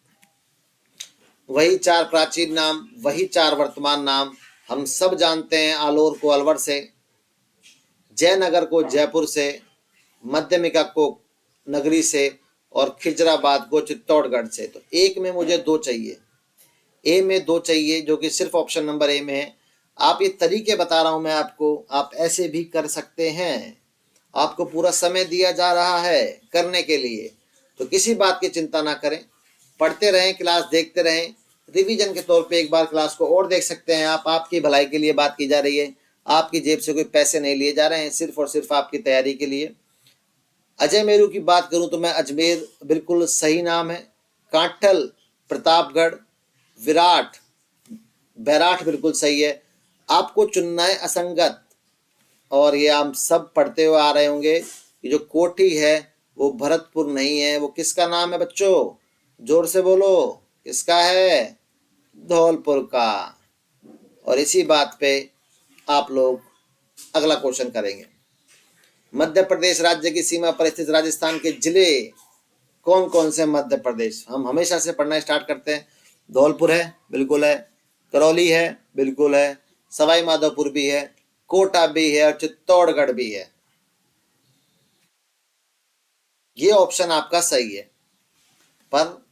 वही चार प्राचीन नाम, वही चार वर्तमान नाम, हम सब जानते हैं आलोर को अलवर से, जयनगर को जयपुर से, मध्यमिका को नगरी से, और खिजराबाद को चित्तौड़गढ़ से। तो एक में मुझे दो चाहिए, ए में दो चाहिए, जो कि सिर्फ ऑप्शन नंबर ए में है। आप ये तरीके बता रहा हूं मैं आपको, आप ऐसे भी कर सकते हैं। आपको पूरा समय दिया जा रहा है करने के लिए, तो किसी बात की चिंता ना करें, पढ़ते रहें, क्लास देखते रहें। रिवीजन के तौर पे एक बार क्लास को और देख सकते हैं आप, आपकी भलाई के लिए बात की जा रही है, आपकी जेब से कोई पैसे नहीं लिए जा रहे हैं, सिर्फ और सिर्फ आपकी तैयारी के लिए। अजय मेरू की बात करूं तो मैं अजमेर बिल्कुल सही नाम है, कांठल प्रतापगढ़, विराट बैराठ बिल्कुल सही है। आपको चुनना है असंगत, और ये हम सब पढ़ते हुए आ रहे होंगे, ये जो कोठी है वो भरतपुर नहीं है, वो किसका नाम है बच्चों, जोर से बोलो, किसका है, धौलपुर का। और इसी बात पे आप लोग अगला क्वेश्चन करेंगे। मध्य प्रदेश राज्य की सीमा पर स्थित राजस्थान के जिले कौन कौन से मध्य प्रदेश, हम हमेशा से पढ़ना स्टार्ट करते हैं। धौलपुर है, बिल्कुल है, करौली है, बिल्कुल है, सवाई माधोपुर भी है, कोटा भी है, और चित्तौड़गढ़ भी है। ये ऑप्शन आपका सही है, पर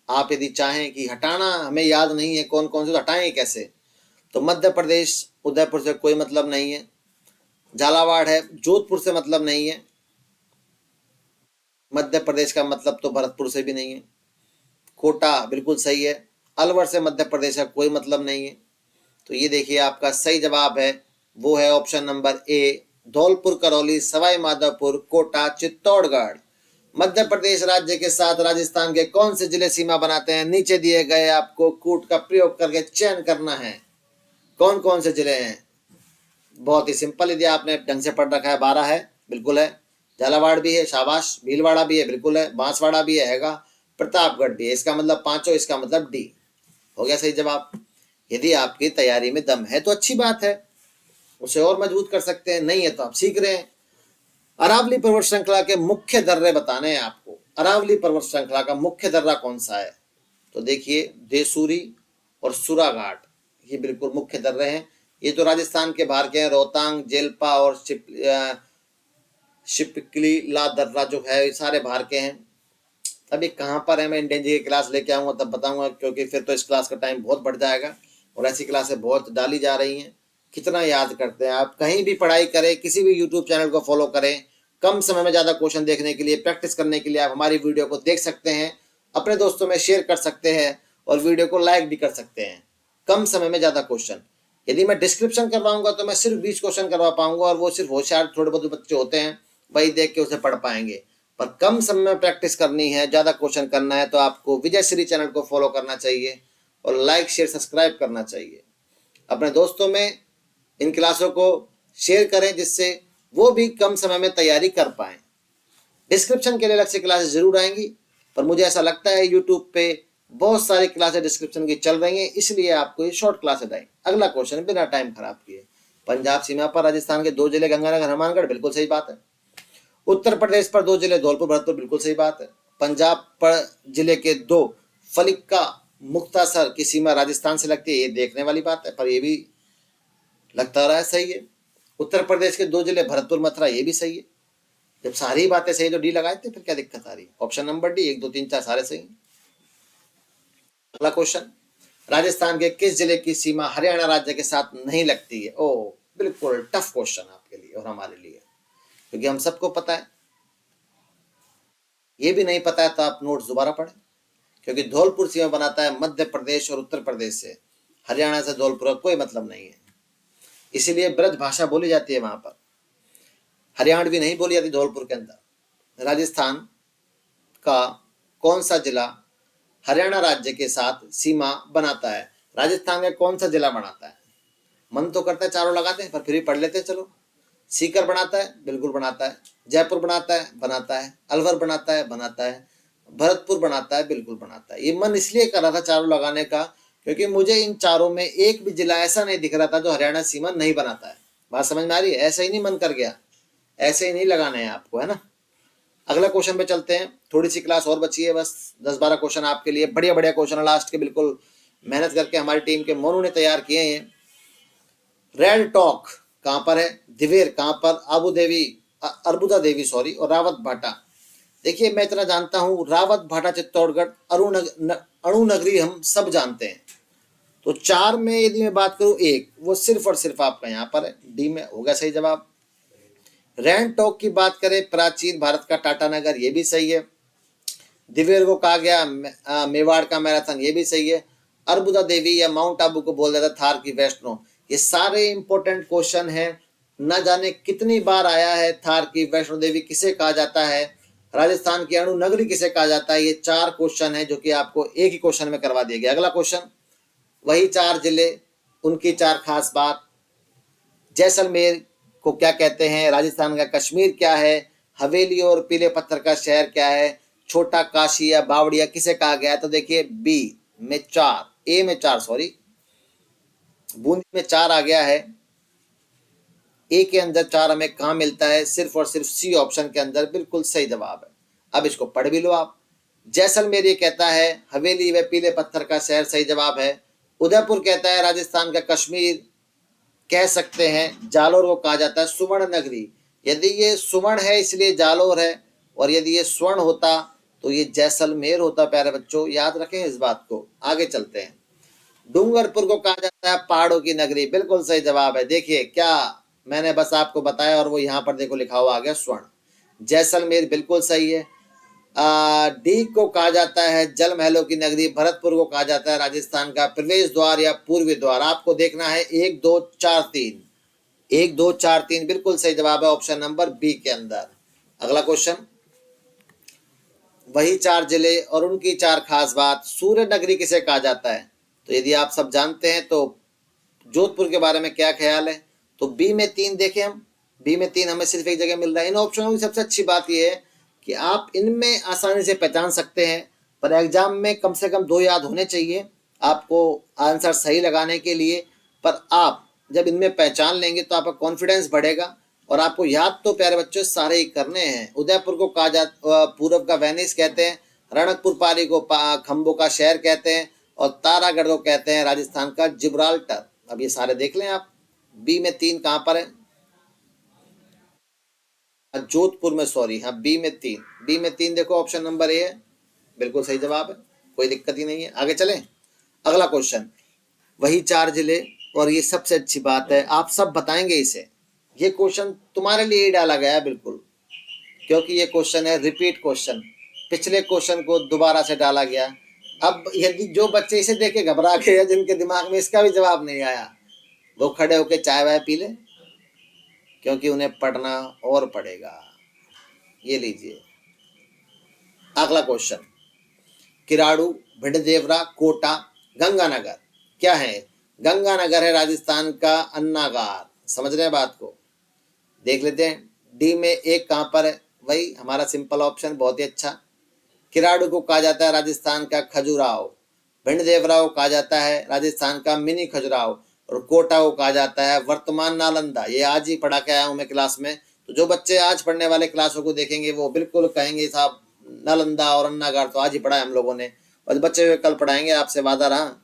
आप यदि चाहें कि हटाना हमें याद नहीं है कौन कौन से, तो हटाएंगे कैसे। तो मध्य प्रदेश उदयपुर से कोई मतलब नहीं है, झालावाड़ है, जोधपुर से मतलब नहीं है, मध्य प्रदेश का मतलब तो भरतपुर से भी नहीं है, कोटा बिल्कुल सही है, अलवर से मध्य प्रदेश का कोई मतलब नहीं है। तो ये देखिए आपका सही जवाब है, वो है option number A, Dholpur, Karauli, Sawai Madhopur, Kota, Chittorgarh. Madhya Pradesh राज्य के साथ राजस्थान के कौन से जिले सीमा बनाते हैं, नीचे दिए गए आपको कूट का प्रयोग करके चयन करना है, कौन कौन से जिले हैं। बहुत ही सिंपल, यदि आपने ढंग से पढ़ रखा है, 12 है, बिल्कुल है, झालावाड़ भी है, शाबाश, भीलवाड़ा भी है, बिल्कुल है, बांसवाड़ा भी है, प्रतापगढ़ भी है, इसका मतलब पांचों, इसका मतलब डी हो गया सही जवाब। यदि आपकी तैयारी में दम है तो अच्छी बात है, उसे और मजबूत कर सकते हैं, नहीं है तो आप सीख रहे हैं। अरावली पर्वत श्रृंखला के मुख्य दर्रे बताने हैं आपको, अरावली पर्वत श्रृंखला का मुख्य दर्रा कौन सा है। तो देखिए, देसूरी और सुराघाट, ये बिल्कुल मुख्य दर्रे हैं। ये तो राजस्थान के बाहर के हैं, रोहतांग, जेलपा और शिपकली ला दर्रा जो है, ये सारे बाहर के हैं। अभी कहाँ पर है, मैं इंडियन जी की क्लास लेके आऊंगा तब बताऊंगा, क्योंकि फिर तो इस क्लास का टाइम बहुत बढ़ जाएगा, और ऐसी क्लासें बहुत डाली जा रही हैं। कितना याद करते हैं आप, कहीं भी पढ़ाई करें, किसी भी यूट्यूब चैनल को फॉलो करें, कम समय में ज़्यादा क्वेश्चन देखने के लिए, प्रैक्टिस करने के लिए आप हमारी वीडियो को देख सकते हैं, अपने दोस्तों में शेयर कर सकते हैं, और वीडियो को लाइक भी कर सकते हैं। कम समय में ज़्यादा क्वेश्चन, यदि मैं डिस्क्रिप्शन करवाऊंगा तो मैं सिर्फ 20 क्वेश्चन करवा पाऊंगा, और वो सिर्फ होशियार थोड़े बहुत बच्चे होते हैं, वही देख के उसे पढ़ पाएंगे। पर कम समय में प्रैक्टिस करनी है, ज़्यादा क्वेश्चन करना है, तो आपको विजय श्री चैनल को फॉलो करना चाहिए, और लाइक शेयर सब्सक्राइब करना चाहिए। अपने दोस्तों में इन क्लासों को शेयर करें, जिससे वो भी कम समय में तैयारी कर पाएं। डिस्क्रिप्शन के लिए अलग से क्लासेस जरूर आएंगी, पर मुझे ऐसा लगता है यूट्यूब पे बहुत सारी क्लासेस डिस्क्रिप्शन की चल रही हैं, इसलिए आपको ये शॉर्ट क्लासेस आए। अगला क्वेश्चन बिना टाइम खराब किए, पंजाब सीमा पर राजस्थान के 2 जिले गंगानगर, हनुमानगढ़, बिल्कुल सही बात है। उत्तर प्रदेश पर 2 जिले, धौलपुर, भरतपुर, बिल्कुल सही बात है। पंजाब पर जिले के 2 फलिक्का, मुक्तासर की सीमा राजस्थान से लगती है, ये देखने वाली बात है, पर ये भी लगता रहा है सही है। उत्तर प्रदेश के 2 जिले, भरतपुर, मथुरा, ये भी सही है। जब सारी बातें सही तो डी लगाए थे, फिर क्या दिक्कत आ रही है। ऑप्शन नंबर डी, 1 2 3 4 सारे सही। अगला क्वेश्चन, राजस्थान के किस जिले की सीमा हरियाणा राज्य के साथ नहीं लगती है। ओ, बिल्कुल टफ क्वेश्चन आपके लिए और हमारे लिए, क्योंकि हम सबको पता है। ये भी नहीं पता है तो आप नोट्स दोबारा पढ़ें, क्योंकि धौलपुर सीमा बनाता है मध्य प्रदेश और उत्तर प्रदेश से, हरियाणा से धौलपुर का कोई मतलब नहीं है, इसीलिए ब्रज भाषा बोली जाती है वहां पर, हरियाणवी नहीं बोली जाती धौलपुर के अंदर। राजस्थान का कौन सा जिला हरियाणा राज्य के साथ सीमा बनाता है, राजस्थान का कौन सा जिला बनाता है। मन तो करता है चारों लगाते हैं, पर फिर भी पढ़ लेते हैं, चलो। सीकर बनाता है, बिल्कुल बनाता है, जयपुर बनाता है, बनाता है, अलवर बनाता है, बनाता है, भरतपुर बनाता है, बिल्कुल बनाता है। ये मन इसलिए कर रहा था चारों लगाने का, क्योंकि मुझे इन चारों में एक भी जिला ऐसा नहीं दिख रहा था जो हरियाणा सीमा नहीं बनाता है। बात समझ में आ रही है? ऐसे ही नहीं मन कर गया, ऐसे ही नहीं लगाना है आपको, है ना। अगला क्वेश्चन पे चलते हैं, थोड़ी सी क्लास और बची है, बस 10-12 क्वेश्चन आपके लिए, बढ़िया बढ़िया क्वेश्चन लास्ट के, बिल्कुल मेहनत करके हमारी टीम के मोनू ने तैयार किए हैं। रेड टॉक कहां पर है? दिवेर कहां पर? अर्बुदा देवी सॉरी, और रावत भाटा। देखिए मैं इतना जानता हूं, रावत भाटा चित्तौड़गढ़, अणु नगरी हम सब जानते हैं। तो 4 में यदि मैं बात करूं, एक वो सिर्फ और सिर्फ आपका यहाँ पर है, डी में होगा सही जवाब। रैन टॉक की बात करें, प्राचीन भारत का टाटा नगर, ये भी सही है। दिवेर को कहा गया मेवाड़ का मैराथन, ये भी सही है। अर्बुदा देवी या माउंट आबू को बोल जाता थार की वैष्णो। ये सारे इंपॉर्टेंट क्वेश्चन है, न जाने कितनी बार आया है। थार की वैष्णो देवी किसे कहा जाता है? राजस्थान की अणु नगरी किसे कहा जाता है? ये 4 क्वेश्चन है जो कि आपको एक ही क्वेश्चन में करवा दिया गया। अगला क्वेश्चन, वही 4 जिले, उनकी 4 खास बात। जैसलमेर को क्या कहते हैं? राजस्थान का कश्मीर क्या है? हवेली और पीले पत्थर का शहर क्या है? छोटा काशी या बावड़िया किसे कहा गया है? तो देखिए बी में 4, ए में 4 सॉरी, बूंदी में 4 आ गया है। ए के अंदर 4 हमें कहा मिलता है? सिर्फ और सिर्फ सी ऑप्शन के अंदर, बिल्कुल सही जवाब है। अब इसको पढ़ भी लो आप। जैसलमेर ये कहता है हवेली व पीले पत्थर का शहर, सही जवाब है। उदयपुर कहता है राजस्थान का कश्मीर, कह सकते हैं। जालोर को कहा जाता है सुवर्ण नगरी। यदि ये सुवर्ण है इसलिए जालोर है, और यदि ये स्वर्ण होता तो ये जैसलमेर होता। प्यारे बच्चों याद रखें इस बात को। आगे चलते हैं, डूंगरपुर को कहा जाता है पहाड़ों की नगरी, बिल्कुल सही जवाब है। देखिए क्या मैंने बस आपको बताया, और वो यहाँ पर देखो लिखा हुआ आ गया स्वर्ण। जैसलमेर बिल्कुल सही है। डी को कहा जाता है जल महलों की नगरी। भरतपुर को कहा जाता है राजस्थान का प्रवेश द्वार या पूर्वी द्वार। आपको देखना है 1 2 4 3, 1 2 4 3 बिल्कुल सही जवाब है ऑप्शन नंबर बी के अंदर। अगला क्वेश्चन, वही 4 जिले और उनकी 4 खास बात। सूर्य नगरी किसे कहा जाता है? तो यदि आप सब जानते हैं तो जोधपुर के बारे में क्या ख्याल है? तो बी में 3 देखें हम, बी में 3 हमें सिर्फ एक जगह मिल रहा है। इन ऑप्शनों की सबसे अच्छी बात यह है कि आप इनमें आसानी से पहचान सकते हैं, पर एग्जाम में कम से कम 2 याद होने चाहिए आपको आंसर सही लगाने के लिए। पर आप जब इनमें पहचान लेंगे तो आपका कॉन्फिडेंस बढ़ेगा, और आपको याद तो प्यारे बच्चों सारे ही करने हैं। उदयपुर को कहा जाता पूर्व का वेनिस कहते हैं। रणकपुर पाली को खंभों का शहर कहते हैं, और तारागढ़ को कहते हैं राजस्थान का जिब्राल्टर। अब ये सारे देख लें आप। बी में 3 कहां पर है? जोधपुर में, सॉरी, हाँ बी में 3, बी में 3 देखो ऑप्शन नंबर ए है, बिल्कुल सही जवाब है, कोई दिक्कत ही नहीं है। आगे चलें, अगला क्वेश्चन, वही 4 जिले, और ये सबसे अच्छी बात है आप सब बताएंगे इसे। ये क्वेश्चन तुम्हारे लिए ही डाला गया है बिल्कुल, क्योंकि ये क्वेश्चन है रिपीट क्वेश्चन, पिछले क्वेश्चन को दोबारा से डाला गया। अब यदि जो बच्चे इसे देख के घबरा गए, जिनके दिमाग में इसका भी जवाब नहीं आया, वो खड़े होके चाय वाय पी ले, क्योंकि उन्हें पढ़ना और पड़ेगा। ये लीजिए अगला क्वेश्चन, किराड़ू, भिंडदेवरा, कोटा, गंगानगर क्या है? गंगानगर है राजस्थान का अन्नागार। समझ रहे हैं बात को? देख लेते हैं डी में 1 कहां पर है? वही हमारा सिंपल ऑप्शन, बहुत ही अच्छा। किराड़ू को कहा जाता है राजस्थान का खजुराहो। भिंडदेवरा को कहा जाता है राजस्थान का मिनी खजुराहो, और कोटा को कहा जाता है वर्तमान नालंदा। ये आज ही पढ़ा के आया हूं मैं क्लास में, तो जो बच्चे आज पढ़ने वाले क्लासों को देखेंगे वो बिल्कुल कहेंगे साहब नालंदा और अन्नागार तो आज ही पढ़ा है हम लोगों ने, और बच्चे कल पढ़ाएंगे, आपसे वादा रहा।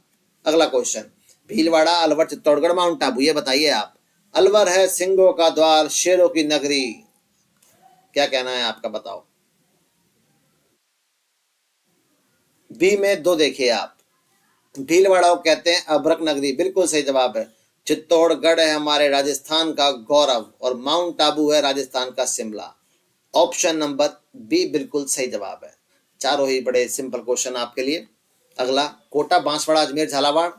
अगला क्वेश्चन, भीलवाड़ा, अलवर, चित्तौड़गढ़, माउंट आबू, ये बताइए आप। अलवर है सिंहों का द्वार, शेरों की नगरी, क्या कहना है आपका, बताओ। बी में 2 देखिए आप, भीलवाड़ा को कहते हैं अभ्रक नगरी, बिल्कुल सही जवाब है। चित्तौड़गढ़ है हमारे राजस्थान का गौरव, और माउंट आबू है राजस्थान का शिमला। ऑप्शन नंबर बी बिल्कुल सही जवाब है। चारों ही बड़े सिंपल क्वेश्चन आपके लिए। अगला, कोटा, बांसवाड़ा, अजमेर, झालावाड़,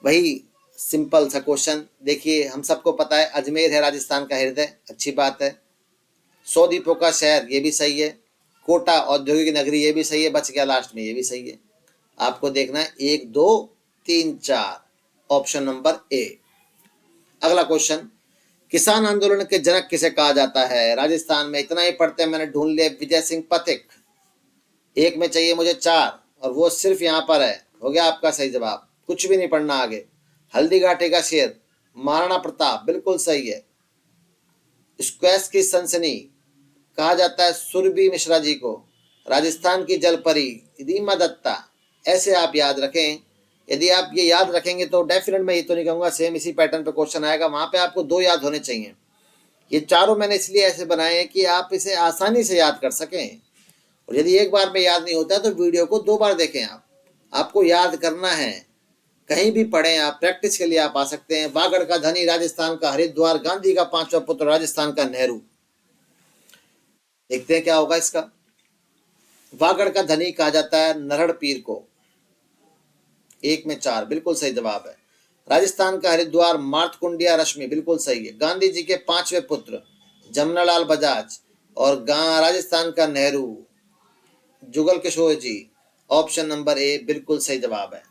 वही सिंपल सा क्वेश्चन। देखिए हम सबको पता है अजमेर है राजस्थान का हृदय, अच्छी बात है। 100 द्वीपों का शहर, ये भी सही है। कोटा औद्योगिक नगरी, ये भी सही है, बच गया लास्ट में, ये भी सही है। आपको देखना है 1 2 3 4, ऑप्शन नंबर ए। अगला क्वेश्चन, किसान आंदोलन के जनक किसे कहा जाता है? राजस्थान में इतना ही पढ़ते हैं, मैंने ढूंढ लिया, विजय सिंह पथिक। 1 में चाहिए मुझे 4, और वो सिर्फ यहाँ पर है, हो गया आपका सही जवाब, कुछ भी नहीं पढ़ना आगे। हल्दी घाटी का शेर, महाराणा प्रताप बिल्कुल सही है। स्क्वैश की सनसनी कहा जाता है सुरभि मिश्रा जी को। राजस्थान की जलपरी रीमा दत्ता। ऐसे आप याद रखें। यदि आप ये याद रखेंगे तो डेफिनेट मैं ये तो नहीं कहूँगा सेम इसी पैटर्न पे क्वेश्चन आएगा, वहां पे आपको 2 याद होने चाहिए। ये चारों मैंने इसलिए ऐसे बनाए हैं कि आप इसे आसानी से याद कर सकें, और यदि एक बार में याद नहीं होता है तो वीडियो को 2 बार देखें। आपको याद करना है, कहीं भी पढ़ें आप, प्रैक्टिस के लिए आप आ सकते हैं। वागड़ का धनी राजस्थान का हरिद्वार, गांधी का 5वां पुत्र राजस्थान का नेहरू। देखते हैं क्या होगा इसका। वागड़ का धनी कहा जाता है नरहड़ पीर को। 1 में 4 बिल्कुल सही जवाब है। राजस्थान का हरिद्वार मार्तकुंडिया रश्मि बिल्कुल सही है। गांधी जी के 5वें पुत्र जमनालाल बजाज, और राजस्थान का नेहरू जुगल किशोर जी। ऑप्शन नंबर ए बिल्कुल सही जवाब है।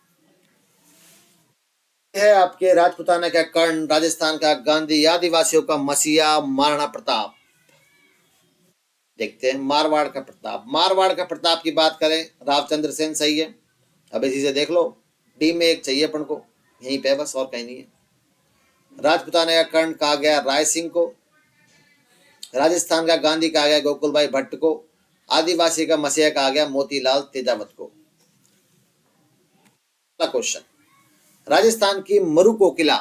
है आपके राजपुताना का कर्ण, राजस्थान का गांधी, आदिवासियों का मसीहा महाराणा प्रताप। देखते हैं मारवाड़ का प्रताप। मारवाड़ का प्रताप की बात करें, रावचंद्र सेन सही है। अब इसी से देख लो, डी में 1 चाहिए अपन को, यहीं पे बस, और कहीं नहीं है। राजपुताना का कर्ण कहा गया राय सिंह को। राजस्थान का गांधी कहा गया गोकुल भाई भट्ट को। आदिवासी का मसीहा कहा गया मोतीलाल तेजावत को। क्वेश्चन, राजस्थान की मरु कोकिला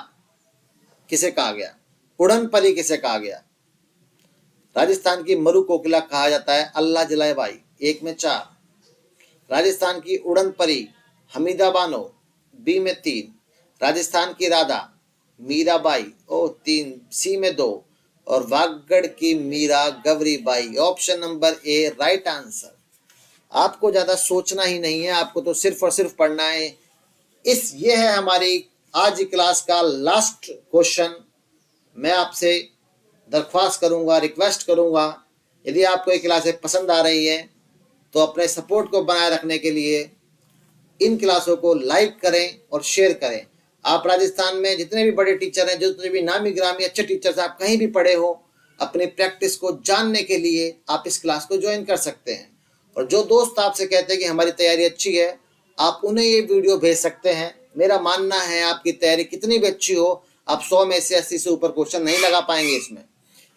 किसे कहा गया? उड़न परी किसे कहा गया? राजस्थान की मरु कोकिला कहा जाता है अल्लाह जलाए भाई। 1 में 4। राजस्थान की उड़न परी हमीदा बानो। बी में 3। राजस्थान की राधा मीराबाई, ओ 3, सी में 2। और वागड़ की Meera Gavri Bai. Option number A right answer. आपको ज्यादा सोचना ही नहीं है, आपको तो सिर्फ और सिर्फ पढ़ना है। ये है हमारी आज की क्लास का लास्ट क्वेश्चन। मैं आपसे दरख्वास्त करूंगा, रिक्वेस्ट करूंगा, यदि आपको ये क्लासें पसंद आ रही है तो अपने सपोर्ट को बनाए रखने के लिए इन क्लासों को लाइक करें और शेयर करें। आप राजस्थान में जितने भी बड़े टीचर हैं, जितने भी नामी ग्रामी अच्छे टीचर्स आप कहीं भी पढ़े हो, अपनी प्रैक्टिस को जानने के लिए आप इस क्लास को ज्वाइन कर सकते हैं। और जो दोस्त आपसे कहते हैं कि हमारी तैयारी अच्छी है, आप उन्हें ये वीडियो भेज सकते हैं। मेरा मानना है आपकी तैयारी कितनी भी अच्छी हो, आप 100 में से 80 से ऊपर क्वेश्चन नहीं लगा पाएंगे इसमें।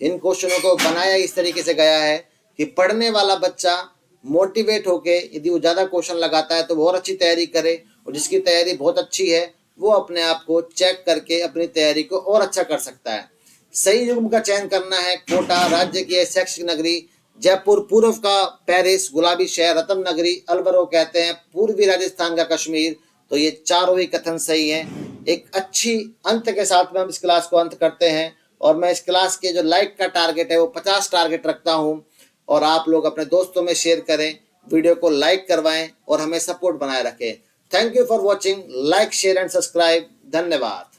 इन क्वेश्चनों को बनाया इस तरीके से गया है कि पढ़ने वाला बच्चा मोटिवेट होके, यदि वो ज्यादा क्वेश्चन लगाता है तो वो और अच्छी तैयारी करे, और जिसकी तैयारी बहुत अच्छी है वो अपने आप को चेक करके अपनी तैयारी को और अच्छा कर सकता है। सही युग्म का चयन करना है। कोटा राज्य की शैक्षिक नगरी, जयपुर पूर्व का पेरिस, गुलाबी शहर, रतन नगरी अलवरो कहते हैं, पूर्वी राजस्थान का कश्मीर। तो ये चारों ही कथन सही हैं। एक अच्छी अंत के साथ में हम इस क्लास को अंत करते हैं, और मैं इस क्लास के जो लाइक का टारगेट है वो 50 टारगेट रखता हूँ। और आप लोग अपने दोस्तों में शेयर करें, वीडियो को लाइक करवाएं और हमें सपोर्ट बनाए रखें। Thank you for watching. Like, share and subscribe. धन्यवाद।